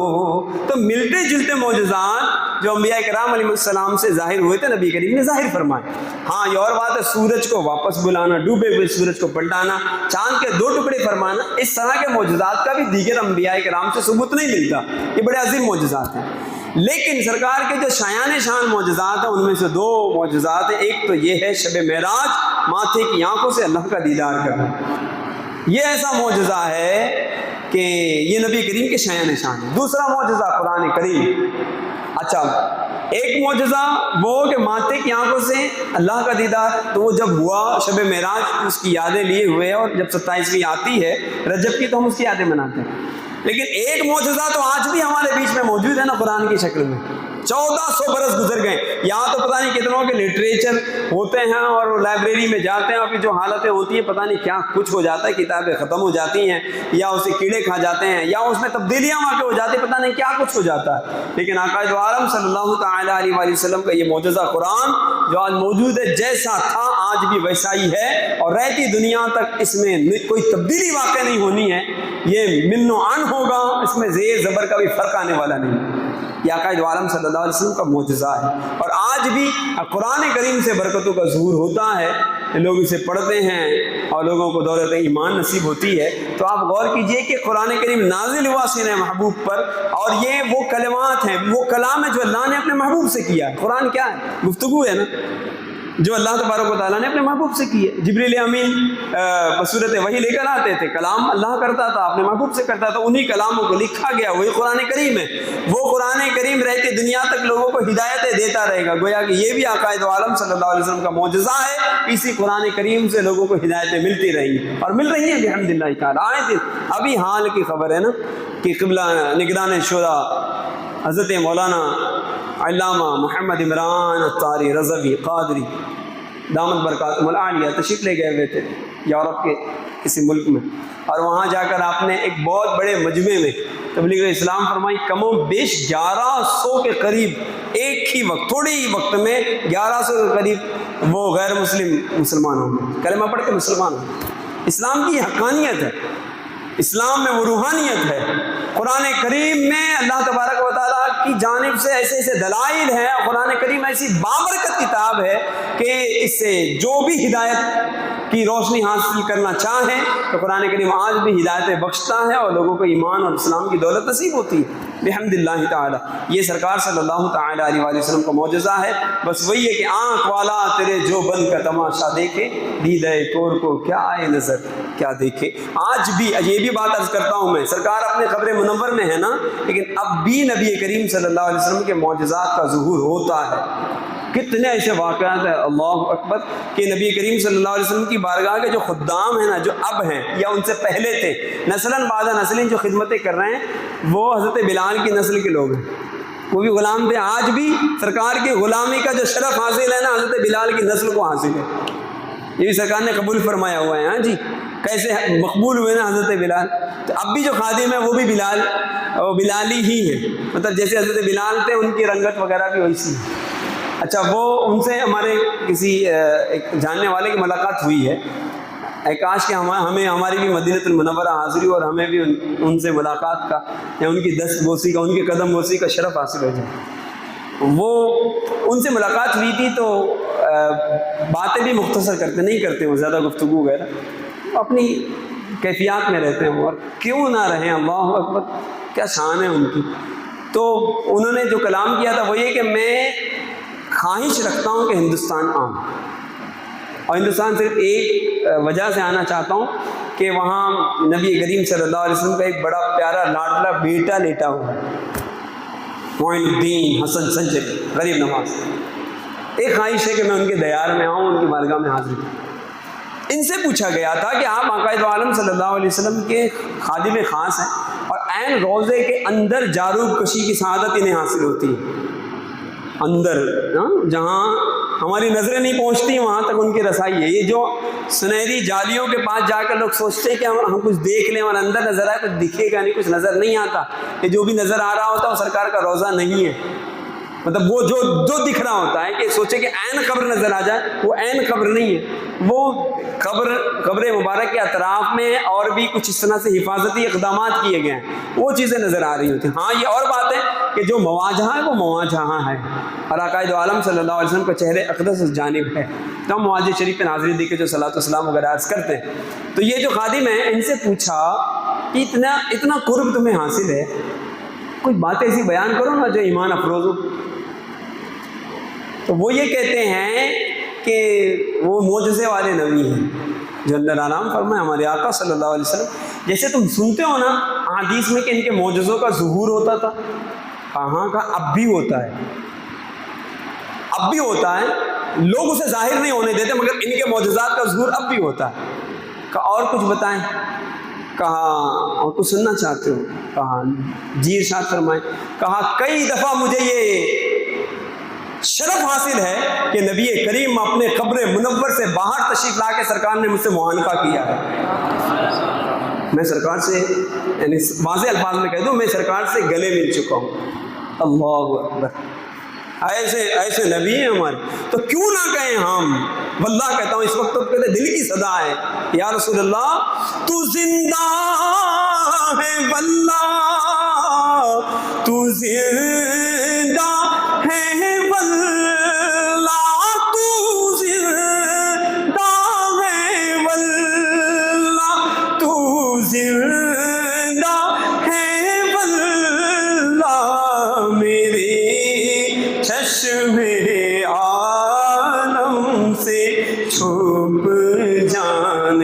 تو ملتے جلتے معجزات جو انبیاء کرام علیہ السلام سے ظاہر ہوئے تھے نبی کریم نے ظاہر فرمائے. ہاں یہ اور بات ہے سورج کو واپس بلانا، ڈوبے ہوئے سورج کو پلٹانا، چاند کے 2 ٹکڑے فرمانا، اس طرح کے معجزات کا بھی دیگر انبیاء کرام سے ثبوت نہیں ملتا. یہ بڑے عظیم معجزات ہیں. لیکن سرکار کے جو شایان شان معجزات ہیں ان میں سے 2 معجزات ہیں. ایک تو یہ ہے شب معراج، ماتھے کی آنکھوں سے اللہ کا دیدار کرنا. یہ ایسا معجزہ ہے کہ یہ نبی کریم کے شایان شان ہے. دوسرا معجزہ قرآن کریم. اچھا، ایک معجزہ وہ کہ ماتھے کی آنکھوں سے اللہ کا دیدار، تو وہ جب ہوا شب معراج اس کی یادیں لیے ہوئے، اور جب 27ویں آتی ہے رجب کی تو ہم اس کی یادیں مناتے ہیں. لیکن ایک معجزہ تو آج بھی ہمارے بیچ میں موجود ہے نا قرآن کی شکل میں. 1400 برس گزر گئے، یہاں تو پتہ نہیں کتنوں کے لٹریچر ہوتے ہیں اور وہ لائبریری میں جاتے ہیں، ابھی جو حالتیں ہوتی ہیں پتہ نہیں کیا کچھ ہو جاتا ہے، کتابیں ختم ہو جاتی ہیں یا اسے کیڑے کھا جاتے ہیں یا اس میں تبدیلیاں واقع ہو جاتی ہیں، پتہ نہیں کیا کچھ ہو جاتا ہے. لیکن آقا عالم صلی اللہ تعالیٰ علیہ وآلہ وسلم کا یہ معجزہ قرآن جو آج موجود ہے، جیسا تھا آج بھی ویسا ہی ہے، اور رہتی دنیا تک اس میں کوئی تبدیلی واقع نہیں ہونی ہے. یہ من و عن ہوگا، اس میں زیر زبر کا بھی فرق آنے والا نہیں. یہ آقا عالم صلی اللہ علیہ وسلم کا معجزہ ہے. اور آج بھی قرآن کریم سے برکتوں کا ظہور ہوتا ہے. لوگ اسے پڑھتے ہیں اور لوگوں کو دولت ایمان نصیب ہوتی ہے، تو آپ غور کیجئے کہ قرآن کریم نازل ہوا سینہ محبوب پر، اور یہ وہ کلمات ہیں، وہ کلام ہے جو اللہ نے اپنے محبوب سے کیا ہے۔ قرآن کیا ہے؟ گفتگو ہے نا، جو اللہ تبارک و تعالیٰ نے اپنے محبوب سے کی ہے۔ جبریل امین بصورت وحی لے کر آتے تھے، کلام اللہ کرتا تھا، اپنے محبوب سے کرتا تھا، انہی کلاموں کو لکھا گیا، وہی قرآن کریم ہے۔ وہ قرآن کریم رہتے دنیا تک لوگوں کو ہدایتیں دیتا رہے گا، گویا کہ یہ بھی آقا دو عالم صلی اللہ علیہ وسلم کا معجزہ ہے۔ اسی قرآن کریم سے لوگوں کو ہدایتیں ملتی رہیں گی اور مل رہی ہیں بحمداللہ تعالیٰ۔ آئے دن ابھی حال کی خبر ہے نا کہ قبلہ نگران شورا حضرت مولانا علامہ محمد عمران الطاری رضوی قادری دامت برکاتہم العالیہ تشریف لے گئے ہوئے تھے یورپ کے کسی ملک میں، اور وہاں جا کر آپ نے ایک بہت بڑے مجمع میں تبلیغ اسلام فرمائی۔ کم و بیش 1100 کے قریب ایک ہی وقت، تھوڑے ہی وقت میں 1100 کے قریب وہ غیر مسلمان ہوں گے، کلمہ پڑھ کے مسلمان ہوں گے۔ اسلام کی حقانیت ہے، اسلام میں وہ روحانیت ہے۔ قرآن کریم میں اللہ تبارک و تعالیٰ کی جانب سے ایسے ایسے دلائل ہیں، قرآن کریم ایسی بابرکت کتاب ہے کہ اس سے جو بھی ہدایت کی روشنی حاصل کرنا چاہیں تو قرآن کریم آج بھی ہدایتیں بخشتا ہے اور لوگوں کو ایمان اور اسلام کی دولت نصیب ہوتی ہے بحمداللہ تعالیٰ۔ یہ سرکار صلی اللہ تعالیٰ علیہ وآلہ وسلم کا معجزہ ہے۔ بس وہی ہے کہ آنکھ والا تیرے جو بن کا تماشا دیکھے، دیدہ کور کو کیا آئے نظر کیا دیکھے۔ آج بھی یہ بھی بات عرض کرتا ہوں میں، سرکار اپنے قبر منور میں ہے نا، لیکن اب بھی نبی کریم صلی اللہ علیہ وسلم کے معجزات کا ظہور ہوتا ہے۔ کتنے ایسے واقعات ہیں اللہ اکبر کہ نبی کریم صلی اللہ علیہ وسلم کی بارگاہ کے جو خدام ہیں نا، جو اب ہیں یا ان سے پہلے تھے، نسلاً بعد نسلیں جو خدمتیں کر رہے ہیں، وہ حضرت بلال کی نسل کے لوگ ہیں، وہ بھی غلام تھے۔ آج بھی سرکار کی غلامی کا جو شرف حاصل ہے نا، حضرت بلال کی نسل کو حاصل ہے، یہ بھی سرکار نے قبول فرمایا ہوا ہے۔ ہاں جی، کیسے مقبول ہوئے نا حضرت بلال۔ تو اب بھی جو خادم ہیں وہ بھی بلالی ہی ہیں، مطلب جیسے حضرت بلال تھے ان کی رنگت وغیرہ بھی ویسی ہے۔ اچھا، وہ ان سے ہمارے کسی ایک جاننے والے کی ملاقات ہوئی ہے، کاش کہ ہمیں ہماری بھی مدینہ المنورہ حاضری اور ہمیں بھی ان سے ملاقات کا یا ان کی دست بوسی کا، ان کے قدم بوسی کا شرف حاصل ہو جائے۔ وہ ان سے ملاقات ہوئی تھی تو باتیں بھی مختصر نہیں کرتے وہ زیادہ گفتگو وغیرہ، اپنی کیفیات میں رہتے ہیں، اور کیوں نہ رہیں، اللہ اکبر کیا شان ہے ان کی۔ تو انہوں نے جو کلام کیا تھا وہ یہ کہ میں خواہش رکھتا ہوں کہ ہندوستان آؤں، اور ہندوستان صرف ایک وجہ سے آنا چاہتا ہوں کہ وہاں نبی کریم صلی اللہ علیہ وسلم کا ایک بڑا پیارا لاڈلا بیٹا لیٹا ہوا ہے، معین الدین حسن سنجری غریب نواز۔ ایک خواہش ہے کہ میں ان کے دیار میں آؤں، ان کی بارگاہ میں حاضر ہوں۔ ان سے پوچھا گیا تھا کہ آپ آقا دو عالم صلی اللہ علیہ وسلم کے خادم خاص ہیں، اور عین روضے کے اندر جاروب کشی کی سعادت انہیں حاصل ہوتی ہے، اندر جہاں ہماری نظریں نہیں پہنچتی وہاں تک ان کی رسائی ہے۔ یہ جو سنہری جالیوں کے پاس جا کر لوگ سوچتے ہیں کہ ہم کچھ دیکھ لیں اور اندر نظر آئے، کچھ دکھے گا نہیں، کچھ نظر نہیں آتا، کہ جو بھی نظر آ رہا ہوتا ہے وہ سرکار کا روضہ نہیں ہے، مطلب وہ جو دکھ رہا ہوتا ہے کہ سوچے کہ عین قبر نظر آ جائے، وہ عین قبر نہیں ہے، وہ قبر مبارک کے اطراف میں اور بھی کچھ اس طرح سے حفاظتی اقدامات کیے گئے ہیں، وہ چیزیں نظر آ رہی ہوتی ہیں۔ ہاں، یہ اور بات ہے کہ جو مواجہہ ہے وہ مواجہہ ہے، اور آقا دو عالم صلی اللہ علیہ وسلم کا چہرے اقدس اس جانب ہے، تو ہم مواجہ شریف پہ حاضری دے کے جو صلاۃ والسلام وغیرہ عرض کرتے ہیں۔ تو یہ جو خادم ہیں، ان سے پوچھا کہ اتنا قرب تمہیں حاصل ہے، کوئی بات ایسی بیان کرو نا جو ایمان افروز ہو۔ تو وہ یہ کہتے ہیں کہ وہ معجزے والے نبی ہیں جو اللہ آرام فرمائے ہمارے آقا صلی اللہ علیہ وسلم۔ جیسے تم سنتے ہو نا حدیث میں کہ ان کے معجزوں کا ظہور ہوتا تھا، کہاں کا اب بھی ہوتا ہے، اب بھی ہوتا ہے، لوگ اسے ظاہر نہیں ہونے دیتے، مگر ان کے معجزات کا ظہور اب بھی ہوتا ہے۔ کہا اور کچھ بتائیں، کہا اور کچھ سننا چاہتے ہو، کہا جی ارشاد فرمائیں۔ کہا کئی دفعہ مجھے یہ شرف حاصل ہے کہ نبی کریم اپنے قبر منور سے باہر تشریف لا کے سرکار نے مجھ سے معانقہ کیا ہے۔ میں سرکار سے، یعنی واضح الفاظ میں کہہ دوں، میں سرکار سے گلے مل چکا ہوں۔ اللہ اکبر، ایسے نبی ہیں ہمارے، تو کیوں نہ کہیں ہم۔ واللہ کہتا ہوں اس وقت تو کہتے دل کی صدا ہے، یا رسول اللہ تو زندہ ہے، واللہ تو زندہ ہے، واللہ تو زندہ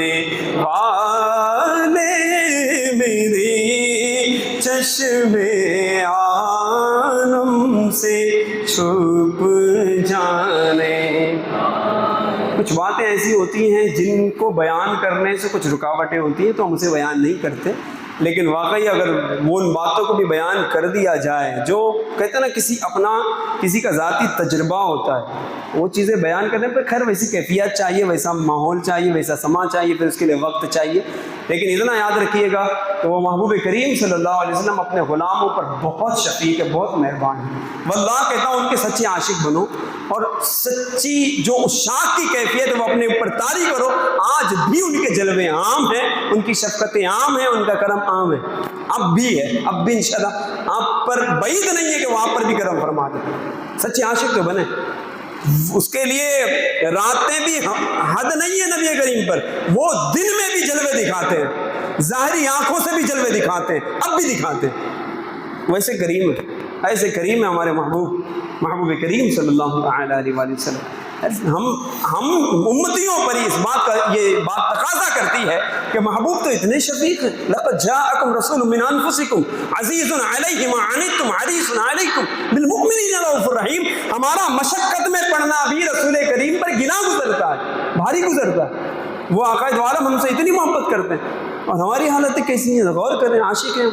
جانے والے میرے چشم عالم سے چھپ جانے. کچھ باتیں ایسی ہوتی ہیں جن کو بیان کرنے سے کچھ رکاوٹیں ہوتی ہیں تو ہم اسے بیان نہیں کرتے، لیکن واقعی اگر وہ ان باتوں کو بھی بیان کر دیا جائے جو کہتے ہیں نا کسی کا ذاتی تجربہ ہوتا ہے، وہ چیزیں بیان کرنے پہ خیر ویسی کیفیت چاہیے، ویسا ماحول چاہیے، ویسا سما چاہیے، پھر اس کے لیے وقت چاہیے. لیکن اتنا یاد رکھیے گا کہ وہ محبوب کریم صلی اللہ علیہ وسلم اپنے غلاموں پر بہت شفیق ہے، بہت مہربان ہے. واللہ کہتا ہوں ان کے سچے عاشق بنو اور سچی جو عشاق کی کیفیت ہے وہ اپنے اوپر طاری کرو. آج بھی ان کے جلوے عام ہیں، ان کی شفقتیں عام ہیں، ان کا کرم عام ہے، اب بھی ہے، اب بھی انشاءاللہ آپ پر بعید نہیں ہے کہ وہ آپ پر بھی کرم فرما دیں. سچے عاشق تو بنے، اس کے لیے راتیں بھی حد نہیں ہے نبی کریم پر، وہ دن میں بھی جلوے دکھاتے ہیں، ظاہری آنکھوں سے بھی جلوے دکھاتے ہیں، اب بھی دکھاتے ہیں. ویسے کریم ہے، ایسے کریم ہے ہمارے محبوب کریم صلی اللہ علیہ وآلہ وسلم. ہم امتیوں پر یہ بات تقاضا کرتی ہے کہ محبوب تو اتنے شفیق ہیں. لقد جاءکم رسول من انفسکم عزیز علیہ ما عنتم حریص علیکم بالمؤمنین رؤوف رحیم. ہمارا مشقت میں پڑھنا بھی رسول کریم پر گنا گزرتا ہے، بھاری گزرتا ہے. وہ آقا دو عالم ہم سے اتنی محبت کرتے ہیں اور ہماری حالتیں کیسی ہیں، غور کریں. عاشق ہیں،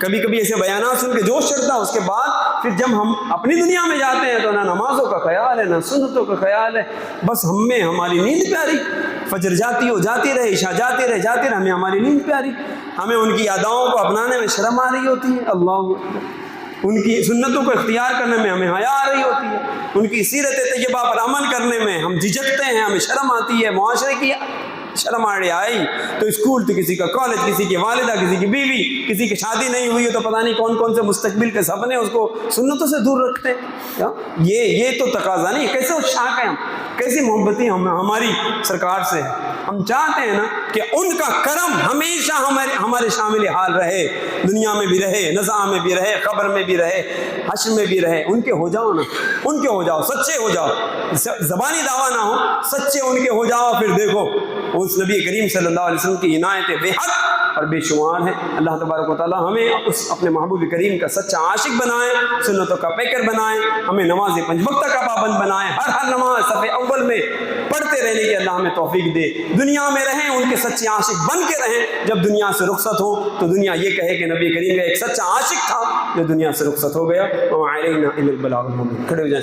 کبھی کبھی ایسے بیانات سن کے جوش چڑھتا ہے، اس کے بعد پھر جب ہم اپنی دنیا میں جاتے ہیں تو نہ نمازوں کا خیال ہے، نہ سنتوں کا خیال ہے، بس ہم میں ہماری نیند پیاری. فجر جاتی رہے، عشاء جاتی رہے، ہمیں ہماری نیند پیاری، ہمیں ان کی اداؤں کو اپنانے میں شرم آ رہی ہوتی ہے، اللہ اکبر. ان کی سنتوں کو اختیار کرنے میں ہمیں حیا آ رہی ہوتی ہے، ان کی سیرت طیبہ پر عمل کرنے میں ہم جھجکتے ہیں، ہمیں شرم آتی ہے. معاشرے کی شرم آئی تو اسکول تو کسی کا کالج، کسی کی والدہ، کسی کی بیوی، کسی کی شادی نہیں ہوئی ہو تو پتہ نہیں کون کون سے مستقبل کے سپنے اس کو سنتوں سے دور رکھتے ہیں. یہ تو تقاضا نہیں. کیسے عشاق ہیں ہم، کیسی محبتیں ہماری سرکار سے ہے. ہم چاہتے ہیں نا کہ ان کا کرم ہمیشہ ہمارے شامل حال رہے، دنیا میں بھی رہے، نزاع میں بھی رہے، قبر میں بھی رہے، حشر میں بھی رہے. ان کے ہو جاؤ نا، ان کے ہو جاؤ، سچے ہو جاؤ، زبانی دعویٰ نہ ہو، سچے ان کے ہو جاؤ. پھر دیکھو اس نبی کریم صلی اللہ علیہ وسلم کی عنایتیں بے حد اور بے شمار ہیں. اللہ تبارک و تعالی ہمیں اپنے محبوب کریم کا سچا عاشق بنائے، سنتوں کا پیکر بنائے، ہمیں نماز 5 وقتہ کا پابند بنائے، ہر نماز صف اول میں پڑھتے رہنے کی اللہ ہمیں توفیق دے. دنیا میں رہیں ان کے سچے عاشق بن کے رہیں. جب دنیا سے رخصت ہو تو دنیا یہ کہے کہ نبی کریم کا ایک سچا عاشق تھا جو دنیا سے رخصت ہو گیا. وما علینا الا البلاغ المبین. کھڑے ہو جائیں.